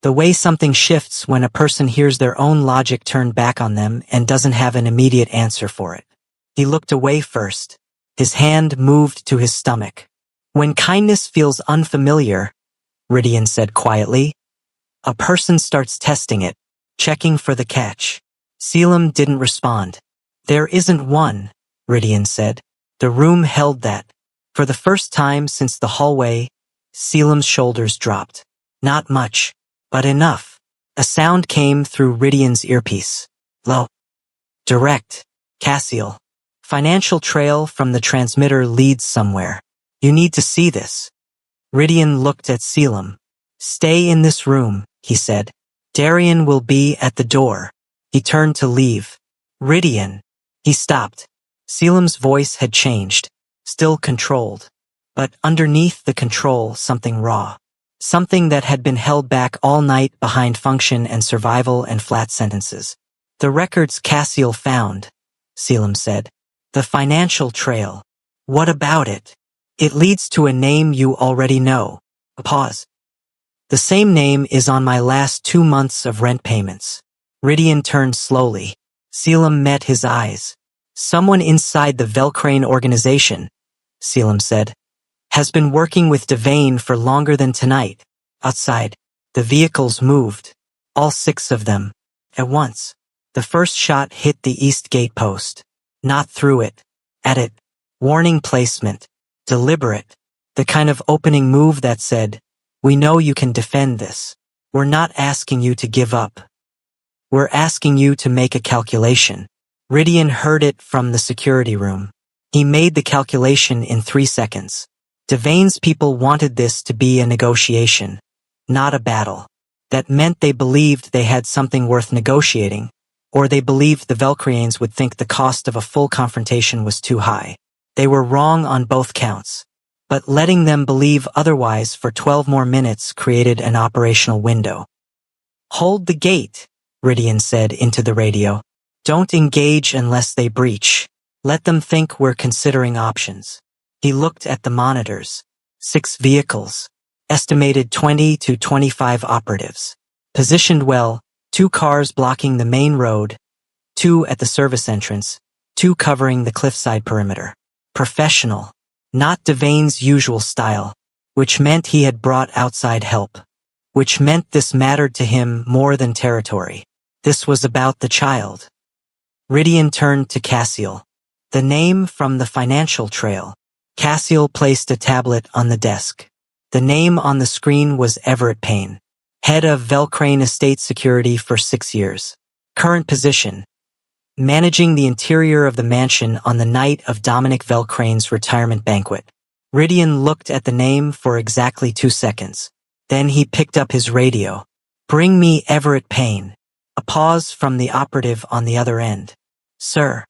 The way something shifts when a person hears their own logic turned back on them and doesn't have an immediate answer for it. He looked away first. His hand moved to his stomach. When kindness feels unfamiliar, Ridian said quietly, a person starts testing it, checking for the catch. Selim didn't respond. There isn't one, Ridian said. The room held that. For the first time since the hallway, Selim's shoulders dropped. Not much, but enough. A sound came through Ridian's earpiece. Low. Direct. Cassiel. Financial trail from the transmitter leads somewhere. You need to see this. Ridian looked at Selim. Stay in this room, he said. Darian will be at the door. He turned to leave. Ridian. He stopped. Selim's voice had changed, still controlled. But underneath the control, something raw. Something that had been held back all night behind function and survival and flat sentences. The records Cassiel found, Selim said. The financial trail. What about it? It leads to a name you already know. A pause. The same name is on my last 2 months of rent payments. Ridian turned slowly. Selim met his eyes. Someone inside the Velcrane organization, Selim said, has been working with Devane for longer than tonight. Outside, the vehicles moved. All 6 of them. At once. The first shot hit the east gate post. Not through it. At it. Warning placement. Deliberate. The kind of opening move that said, we know you can defend this. We're not asking you to give up. We're asking you to make a calculation. Ridian heard it from the security room. He made the calculation in 3 seconds. Devane's people wanted this to be a negotiation, not a battle. That meant they believed they had something worth negotiating, or they believed the Velcreans would think the cost of a full confrontation was too high. They were wrong on both counts, but letting them believe otherwise for 12 more minutes created an operational window. Hold the gate, Ridian said into the radio. Don't engage unless they breach. Let them think we're considering options. He looked at the monitors. 6 vehicles. Estimated 20 to 25 operatives. Positioned well, 2 cars blocking the main road, 2 at the service entrance, 2 covering the cliffside perimeter. Professional. Not Devane's usual style, which meant he had brought outside help. Which meant this mattered to him more than territory. This was about the child. Rydian turned to Cassiel. The name from the financial trail. Cassiel placed a tablet on the desk. The name on the screen was Everett Payne, head of Velcrane Estate Security for 6 years. Current position: managing the interior of the mansion on the night of Dominic Velcrane's retirement banquet. Rydian looked at the name for exactly 2 seconds. Then he picked up his radio. "Bring me Everett Payne." A pause from the operative on the other end. "Sir.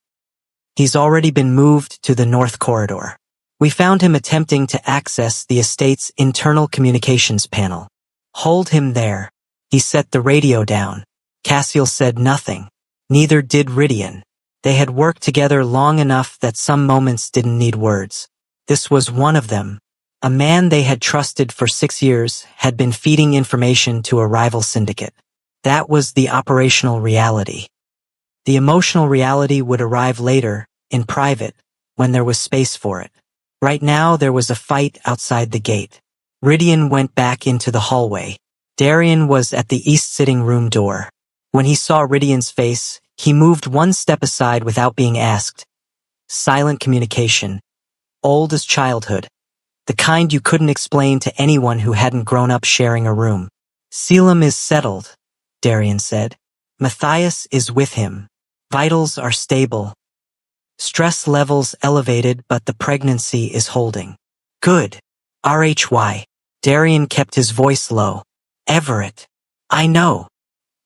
He's already been moved to the North Corridor. We found him attempting to access the estate's internal communications panel." "Hold him there." He set the radio down. Cassiel said nothing. Neither did Rydian. They had worked together long enough that some moments didn't need words. This was one of them. A man they had trusted for 6 years had been feeding information to a rival syndicate. That was the operational reality. The emotional reality would arrive later, in private, when there was space for it. Right now there was a fight outside the gate. Rydian went back into the hallway. Darian was at the east sitting room door. When he saw Rydian's face, he moved one step aside without being asked. Silent communication. Old as childhood. The kind you couldn't explain to anyone who hadn't grown up sharing a room. "Selim is settled," Darian said. "Matthias is with him. Vitals are stable. Stress levels elevated, but the pregnancy is holding. Good. RHY. Darian kept his voice low. "Everett. I know.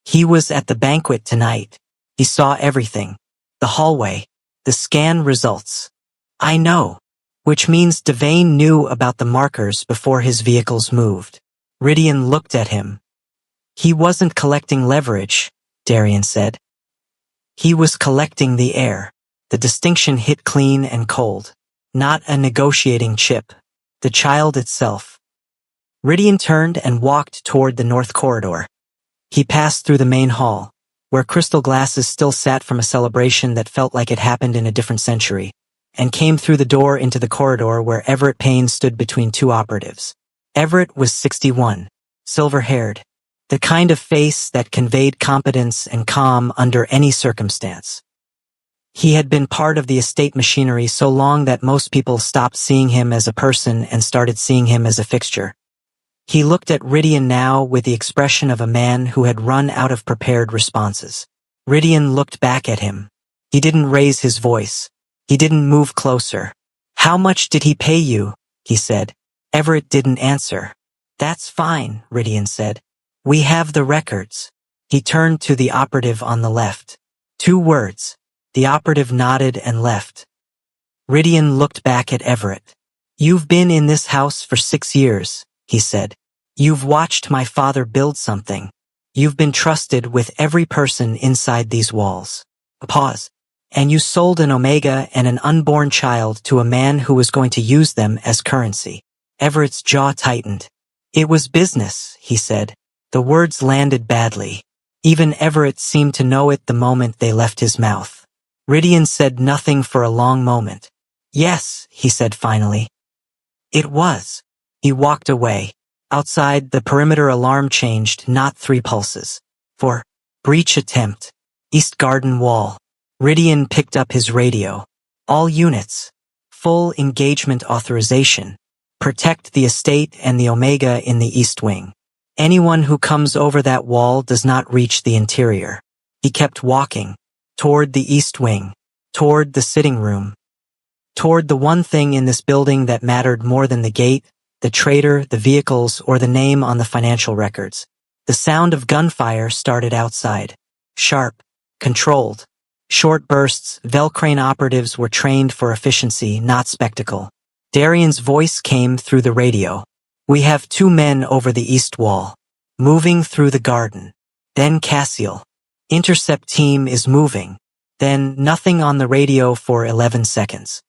He was at the banquet tonight. He saw everything. The hallway. The scan results. I know. Which means Devane knew about the markers before his vehicles moved." Rydian looked at him. "He wasn't collecting leverage," Darian said. "He was collecting the air." The distinction hit clean and cold. Not a negotiating chip. The child itself. Rydian turned and walked toward the North Corridor. He passed through the main hall, where crystal glasses still sat from a celebration that felt like it happened in a different century, and came through the door into the corridor where Everett Payne stood between 2 operatives. Everett was 61, silver-haired, the kind of face that conveyed competence and calm under any circumstance. He had been part of the estate machinery so long that most people stopped seeing him as a person and started seeing him as a fixture. He looked at Rydian now with the expression of a man who had run out of prepared responses. Rydian looked back at him. He didn't raise his voice. He didn't move closer. "How much did he pay you?" he said. Everett didn't answer. "That's fine," Rydian said. "We have the records." He turned to the operative on the left. 2 words. The operative nodded and left. Rydian looked back at Everett. "You've been in this house for 6 years, he said. "You've watched my father build something. You've been trusted with every person inside these walls." A pause. "And you sold an Omega and an unborn child to a man who was going to use them as currency." Everett's jaw tightened. "It was business," he said. The words landed badly. Even Everett seemed to know it the moment they left his mouth. Rydian said nothing for a long moment. "Yes," he said finally. "It was." He walked away. Outside, the perimeter alarm changed, not 3 pulses. For breach attempt. East Garden Wall. Rydian picked up his radio. "All units. Full engagement authorization. Protect the estate and the Omega in the East Wing. Anyone who comes over that wall does not reach the interior." He kept walking. Toward the East Wing. Toward the sitting room. Toward the one thing in this building that mattered more than the gate, the trader, the vehicles, or the name on the financial records. The sound of gunfire started outside. Sharp. Controlled. Short bursts. Velcrane operatives were trained for efficiency, not spectacle. Darian's voice came through the radio. "We have 2 men over the east wall. Moving through the garden." Then Cassiel. "Intercept team is moving." Then nothing on the radio for 11 seconds.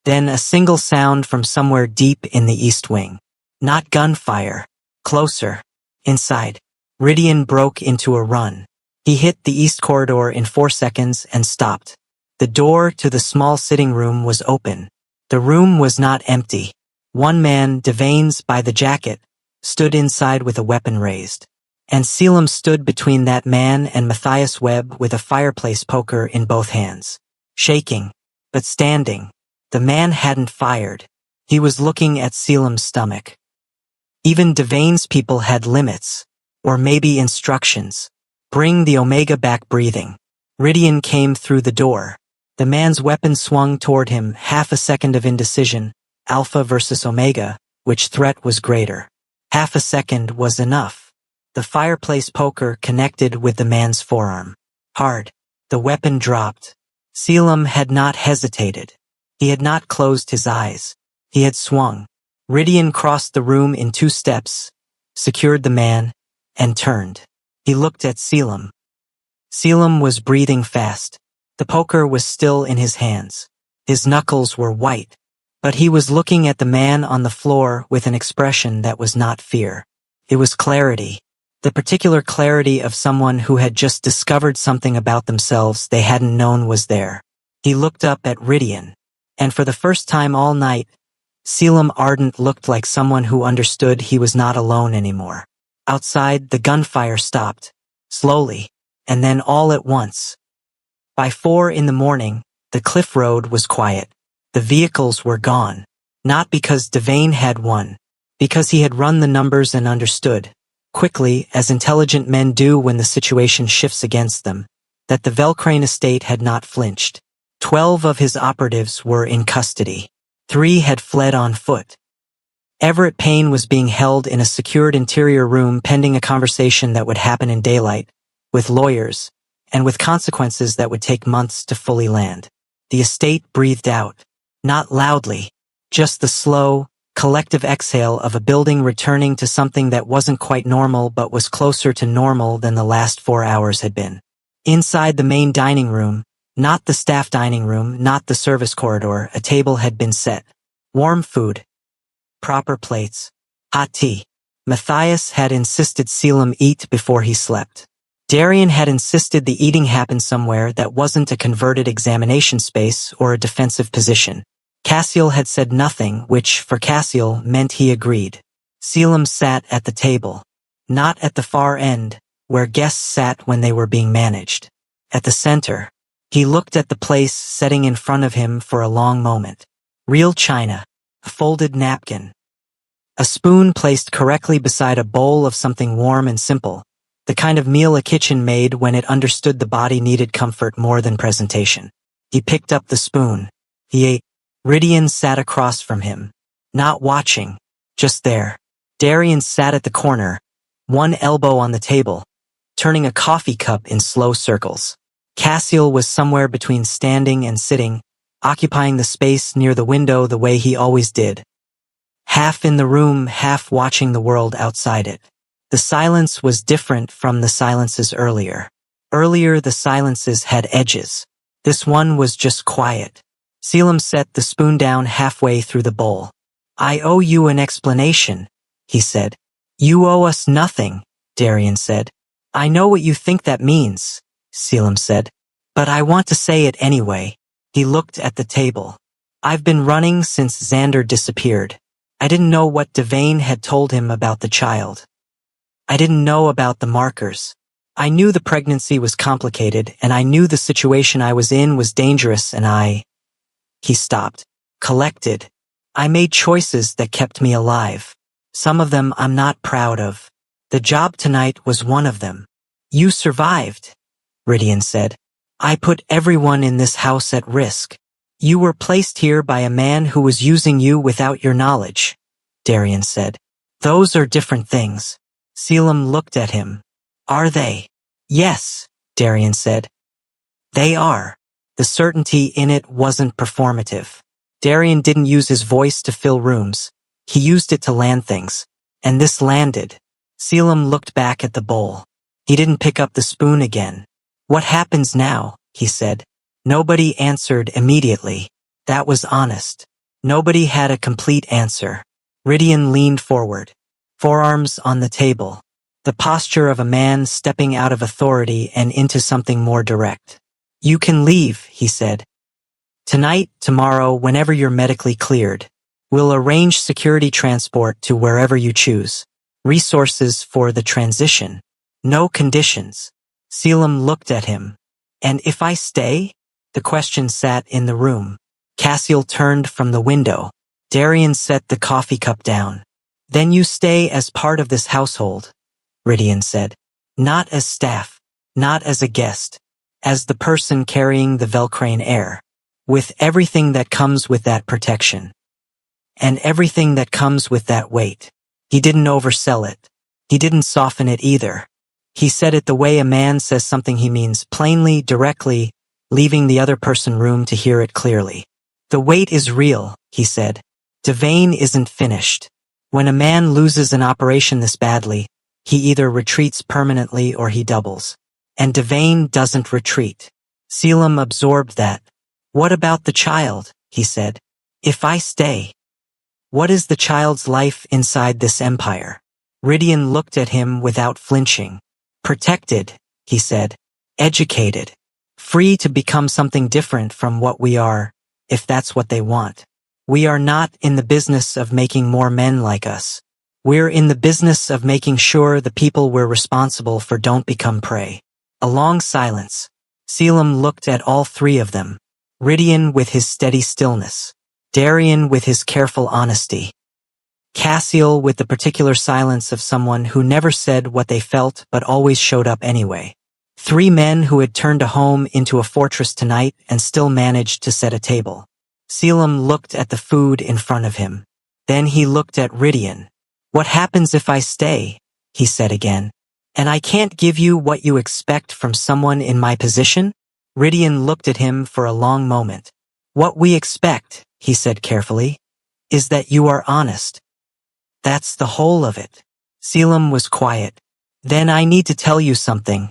Then a single sound from somewhere deep in the East Wing. Not gunfire. Closer. Inside. Rydian broke into a run. He hit the East Corridor in 4 seconds and stopped. The door to the small sitting room was open. The room was not empty. One man, Devane's by the jacket, stood inside with a weapon raised. And Selim stood between that man and Matthias Webb with a fireplace poker in both hands. Shaking, but standing. The man hadn't fired. He was looking at Selim's stomach. Even Devane's people had limits, or maybe instructions. Bring the Omega back breathing. Ridian came through the door. The man's weapon swung toward him, half a second of indecision, Alpha versus Omega, which threat was greater? Half a second was enough. The fireplace poker connected with the man's forearm. Hard. The weapon dropped. Selim had not hesitated. He had not closed his eyes. He had swung. Ridian crossed the room in 2 steps, secured the man, and turned. He looked at Selim. Selim was breathing fast. The poker was still in his hands. His knuckles were white, but he was looking at the man on the floor with an expression that was not fear. It was clarity. The particular clarity of someone who had just discovered something about themselves they hadn't known was there. He looked up at Ridian, and for the first time all night, Selim Ardent looked like someone who understood he was not alone anymore. Outside, the gunfire stopped, slowly, and then all at once. By 4 in the morning, the cliff road was quiet. The vehicles were gone. Not because Devane had won, because he had run the numbers and understood, quickly as intelligent men do when the situation shifts against them, that the Velcrane estate had not flinched. 12 of his operatives were in custody. 3 had fled on foot. Everett Payne was being held in a secured interior room pending a conversation that would happen in daylight, with lawyers, and with consequences that would take months to fully land. The estate breathed out, not loudly, just the slow, collective exhale of a building returning to something that wasn't quite normal but was closer to normal than the last 4 hours had been. Inside the main dining room, not the staff dining room, not the service corridor, a table had been set. Warm food. Proper plates. Hot tea. Matthias had insisted Selim eat before he slept. Darian had insisted the eating happen somewhere that wasn't a converted examination space or a defensive position. Cassiel had said nothing, which, for Cassiel, meant he agreed. Selim sat at the table. Not at the far end, where guests sat when they were being managed. At the center. He looked at the place setting in front of him for a long moment. Real china. A folded napkin. A spoon placed correctly beside a bowl of something warm and simple. The kind of meal a kitchen made when it understood the body needed comfort more than presentation. He picked up the spoon. He ate. Ridian sat across from him. Not watching. Just there. Darian sat at the corner, one elbow on the table, turning a coffee cup in slow circles. Cassiel was somewhere between standing and sitting, occupying the space near the window the way he always did. Half in the room, half watching the world outside it. The silence was different from the silences earlier. Earlier the silences had edges. This one was just quiet. Selim set the spoon down halfway through the bowl. I owe you an explanation, he said. You owe us nothing, Darian said. I know what you think that means, Selim said. But I want to say it anyway. He looked at the table. I've been running since Xander disappeared. I didn't know what Devane had told him about the child. I didn't know about the markers. I knew the pregnancy was complicated, and I knew the situation I was in was dangerous, and He stopped. Collected. I made choices that kept me alive. Some of them I'm not proud of. The job tonight was one of them. You survived, Ridian said. I put everyone in this house at risk. You were placed here by a man who was using you without your knowledge, Darian said. Those are different things. Selim looked at him. Are they? Yes, Darian said. They are. The certainty in it wasn't performative. Darian didn't use his voice to fill rooms. He used it to land things. And this landed. Selim looked back at the bowl. He didn't pick up the spoon again. What happens now? He said. Nobody answered immediately. That was honest. Nobody had a complete answer. Ridian leaned forward. Forearms on the table. The posture of a man stepping out of authority and into something more direct. You can leave, he said. Tonight, tomorrow, whenever you're medically cleared. We'll arrange security transport to wherever you choose. Resources for the transition. No conditions. Selim looked at him. And if I stay? The question sat in the room. Cassiel turned from the window. Darian set the coffee cup down. Then you stay as part of this household, Ridian said. Not as staff. Not as a guest. As the person carrying the Velcrane heir. With everything that comes with that protection. And everything that comes with that weight. He didn't oversell it. He didn't soften it either. He said it the way a man says something he means, plainly, directly, leaving the other person room to hear it clearly. The weight is real, he said. Devane isn't finished. When a man loses an operation this badly, he either retreats permanently or he doubles. And Devane doesn't retreat. Selim absorbed that. What about the child? He said. If I stay. What is the child's life inside this empire? Ridian looked at him without flinching. Protected, he said. Educated. Free to become something different from what we are, if that's what they want. We are not in the business of making more men like us. We're in the business of making sure the people we're responsible for don't become prey. A long silence. Selim looked at all three of them. Ridian with his steady stillness. Darian with his careful honesty. Cassiel with the particular silence of someone who never said what they felt but always showed up anyway. Three men who had turned a home into a fortress tonight and still managed to set a table. Selim looked at the food in front of him. Then he looked at Ridian. What happens if I stay? He said again. And I can't give you what you expect from someone in my position? Ridian looked at him for a long moment. What we expect, he said carefully, is that you are honest. That's the whole of it. Selim was quiet. Then I need to tell you something,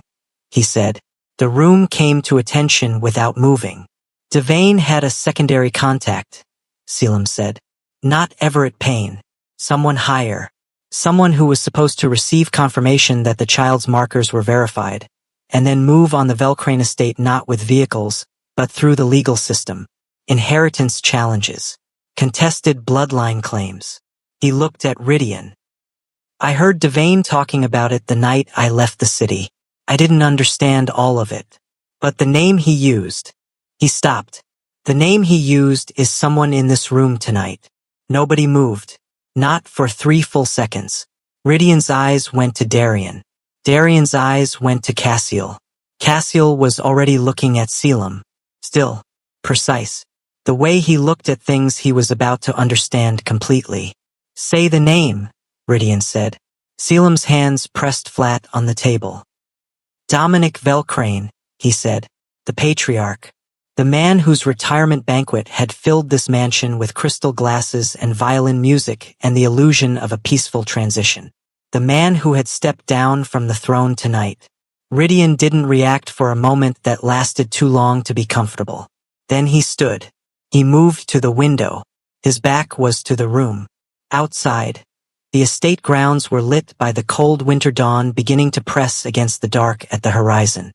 he said. The room came to attention without moving. Devane had a secondary contact, Selim said. Not Everett Payne. Someone higher. Someone who was supposed to receive confirmation that the child's markers were verified, and then move on the Velcrane estate not with vehicles, but through the legal system. Inheritance challenges. Contested bloodline claims. He looked at Ridian. I heard Devane talking about it the night I left the city. I didn't understand all of it. But the name he used. He stopped. The name he used is someone in this room tonight. Nobody moved. Not for 3 full seconds. Ridian's eyes went to Darian. Darian's eyes went to Cassiel. Cassiel was already looking at Selim. Still. Precise. The way he looked at things he was about to understand completely. Say the name, Ridian said. Selim's hands pressed flat on the table. Dominic Velcrane, he said. The patriarch. The man whose retirement banquet had filled this mansion with crystal glasses and violin music and the illusion of a peaceful transition. The man who had stepped down from the throne tonight. Ridian didn't react for a moment that lasted too long to be comfortable. Then he stood. He moved to the window. His back was to the room. Outside, the estate grounds were lit by the cold winter dawn beginning to press against the dark at the horizon.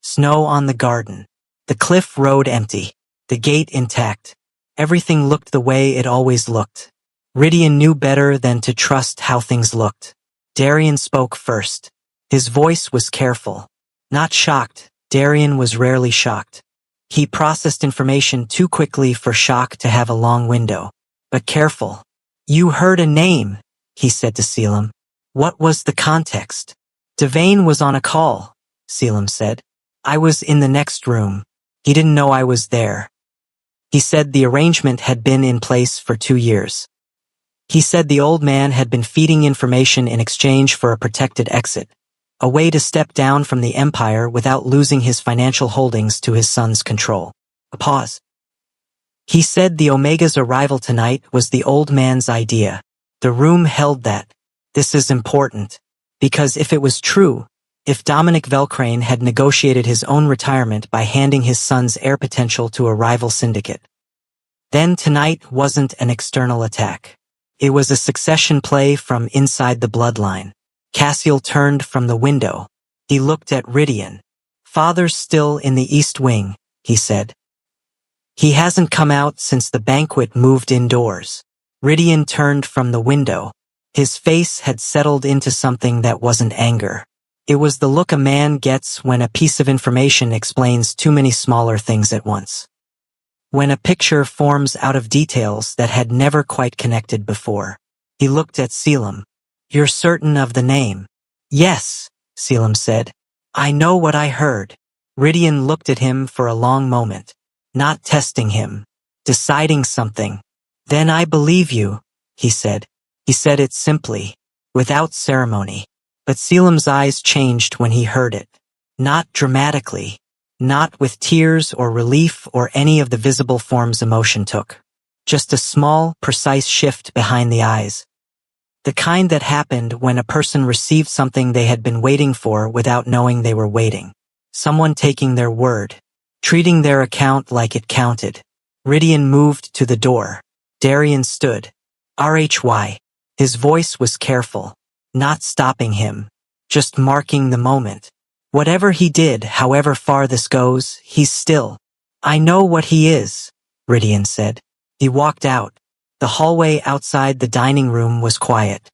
Snow on the garden. The cliff road empty. The gate intact. Everything looked the way it always looked. Ridian knew better than to trust how things looked. Darian spoke first. His voice was careful. Not shocked. Darian was rarely shocked. He processed information too quickly for shock to have a long window. But careful. You heard a name, he said to Selim. What was the context? Devane was on a call, Selim said. I was in the next room. He didn't know I was there. He said the arrangement had been in place for 2 years. He said the old man had been feeding information in exchange for a protected exit, a way to step down from the empire without losing his financial holdings to his son's control. A pause. He said the Omega's arrival tonight was the old man's idea. The room held that. This is important. Because if it was true, if Dominic Velcrane had negotiated his own retirement by handing his son's heir potential to a rival syndicate, then tonight wasn't an external attack. It was a succession play from inside the bloodline. Cassiel turned from the window. He looked at Ridian. Father's still in the East Wing, he said. He hasn't come out since the banquet moved indoors. Rydian turned from the window. His face had settled into something that wasn't anger. It was the look a man gets when a piece of information explains too many smaller things at once. When a picture forms out of details that had never quite connected before. He looked at Selim. "You're certain of the name?" "Yes," Selim said. "I know what I heard." Rydian looked at him for a long moment. Not testing him. Deciding something. "Then I believe you," he said. He said it simply, without ceremony. But Selim's eyes changed when he heard it. Not dramatically. Not with tears or relief or any of the visible forms emotion took. Just a small, precise shift behind the eyes. The kind that happened when a person received something they had been waiting for without knowing they were waiting. Someone taking their word. Treating their account like it counted. Rydian moved to the door. Darian stood. RHY. His voice was careful. Not stopping him. Just marking the moment. Whatever he did, however far this goes, he's still. "I know what he is," Rydian said. He walked out. The hallway outside the dining room was quiet.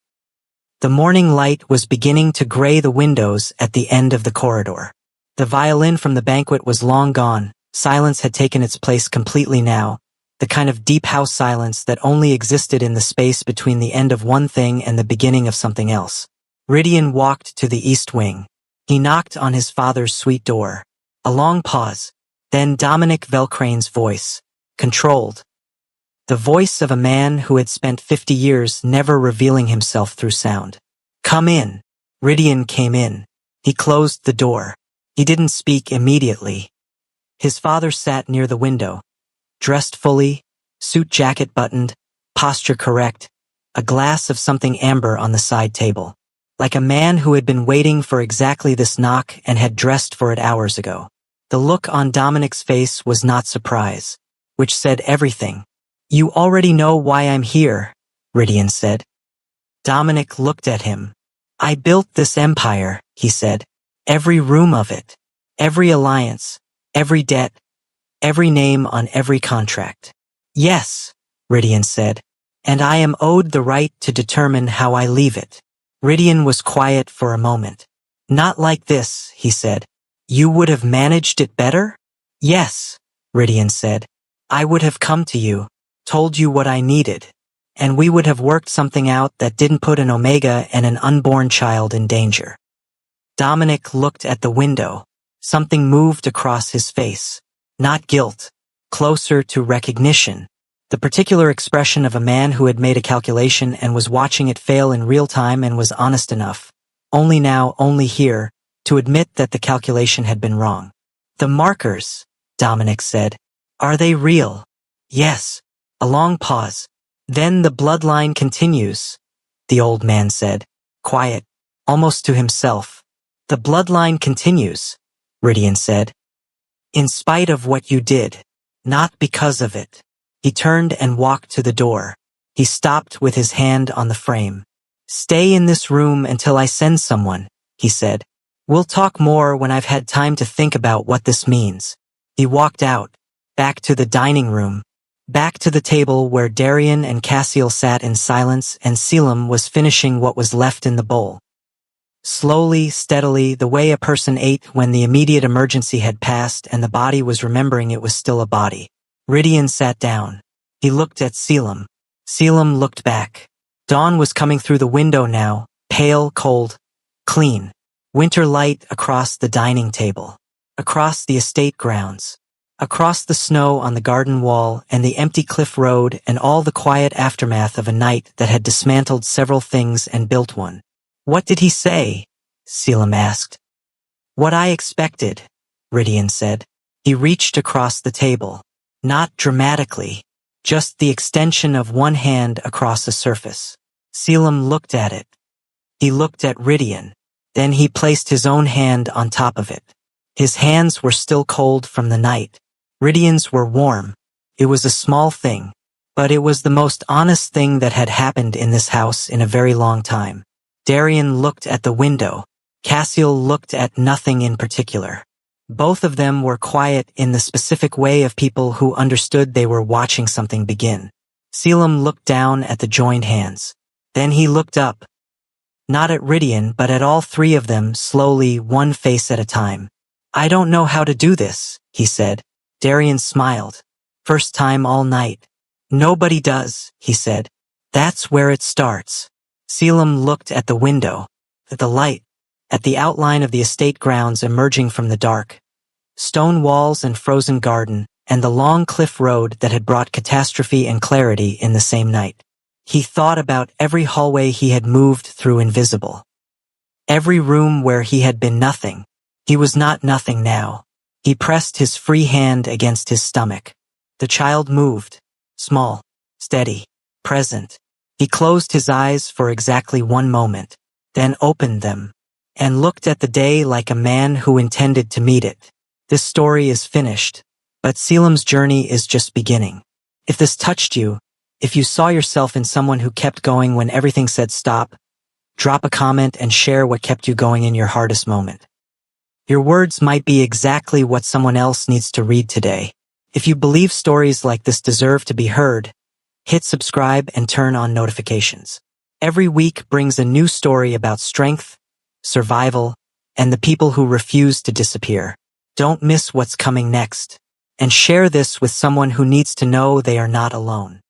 The morning light was beginning to gray the windows at the end of the corridor. The violin from the banquet was long gone. Silence had taken its place completely now, the kind of deep house silence that only existed in the space between the end of one thing and the beginning of something else. Rydian walked to the east wing. He knocked on his father's suite door. A long pause. Then Dominic Velcrane's voice. Controlled. The voice of a man who had spent 50 years never revealing himself through sound. "Come in." Rydian came in. He closed the door. He didn't speak immediately. His father sat near the window. Dressed fully, suit jacket buttoned, posture correct, a glass of something amber on the side table. Like a man who had been waiting for exactly this knock and had dressed for it hours ago. The look on Dominic's face was not surprise, which said everything. "You already know why I'm here," Rydian said. Dominic looked at him. "I built this empire," he said. "Every room of it. Every alliance. Every debt. Every name on every contract." "Yes," Rydian said. "And I am owed the right to determine how I leave it." Rydian was quiet for a moment. "Not like this," he said. "You would have managed it better?" "Yes," Rydian said. "I would have come to you, told you what I needed, and we would have worked something out that didn't put an Omega and an unborn child in danger." Dominic looked at the window. Something moved across his face. Not guilt. Closer to recognition. The particular expression of a man who had made a calculation and was watching it fail in real time and was honest enough, only now, only here, to admit that the calculation had been wrong. "The markers," Dominic said. "Are they real?" "Yes." A long pause. "Then the bloodline continues," the old man said, quiet, almost to himself. "The bloodline continues," Rydian said. "In spite of what you did. Not because of it." He turned and walked to the door. He stopped with his hand on the frame. "Stay in this room until I send someone," he said. "We'll talk more when I've had time to think about what this means." He walked out, back to the dining room, back to the table where Darian and Cassiel sat in silence and Selim was finishing what was left in the bowl. Slowly, steadily, the way a person ate when the immediate emergency had passed and the body was remembering it was still a body. Rydian sat down. He looked at Selim. Selim looked back. Dawn was coming through the window now, pale, cold, clean. Winter light across the dining table. Across the estate grounds. Across the snow on the garden wall and the empty cliff road and all the quiet aftermath of a night that had dismantled several things and built one. "What did he say?" Selim asked. "What I expected," Rydian said. He reached across the table. Not dramatically, just the extension of one hand across a surface. Selim looked at it. He looked at Rydian. Then he placed his own hand on top of it. His hands were still cold from the night. Rydian's were warm. It was a small thing, but it was the most honest thing that had happened in this house in a very long time. Darian looked at the window. Cassiel looked at nothing in particular. Both of them were quiet in the specific way of people who understood they were watching something begin. Selim looked down at the joined hands. Then he looked up. Not at Rydian, but at all three of them, slowly, one face at a time. "I don't know how to do this," he said. Darian smiled. "First time all night." "Nobody does," he said. "That's where it starts." Selim looked at the window, at the light, at the outline of the estate grounds emerging from the dark. Stone walls and frozen garden, and the long cliff road that had brought catastrophe and clarity in the same night. He thought about every hallway he had moved through invisible. Every room where he had been nothing. He was not nothing now. He pressed his free hand against his stomach. The child moved. Small, steady, present. He closed his eyes for exactly 1 moment, then opened them, and looked at the day like a man who intended to meet it. This story is finished, but Selim's journey is just beginning. If this touched you, if you saw yourself in someone who kept going when everything said stop, drop a comment and share what kept you going in your hardest moment. Your words might be exactly what someone else needs to read today. If you believe stories like this deserve to be heard, hit subscribe and turn on notifications. Every week brings a new story about strength, survival, and the people who refuse to disappear. Don't miss what's coming next, and share this with someone who needs to know they are not alone.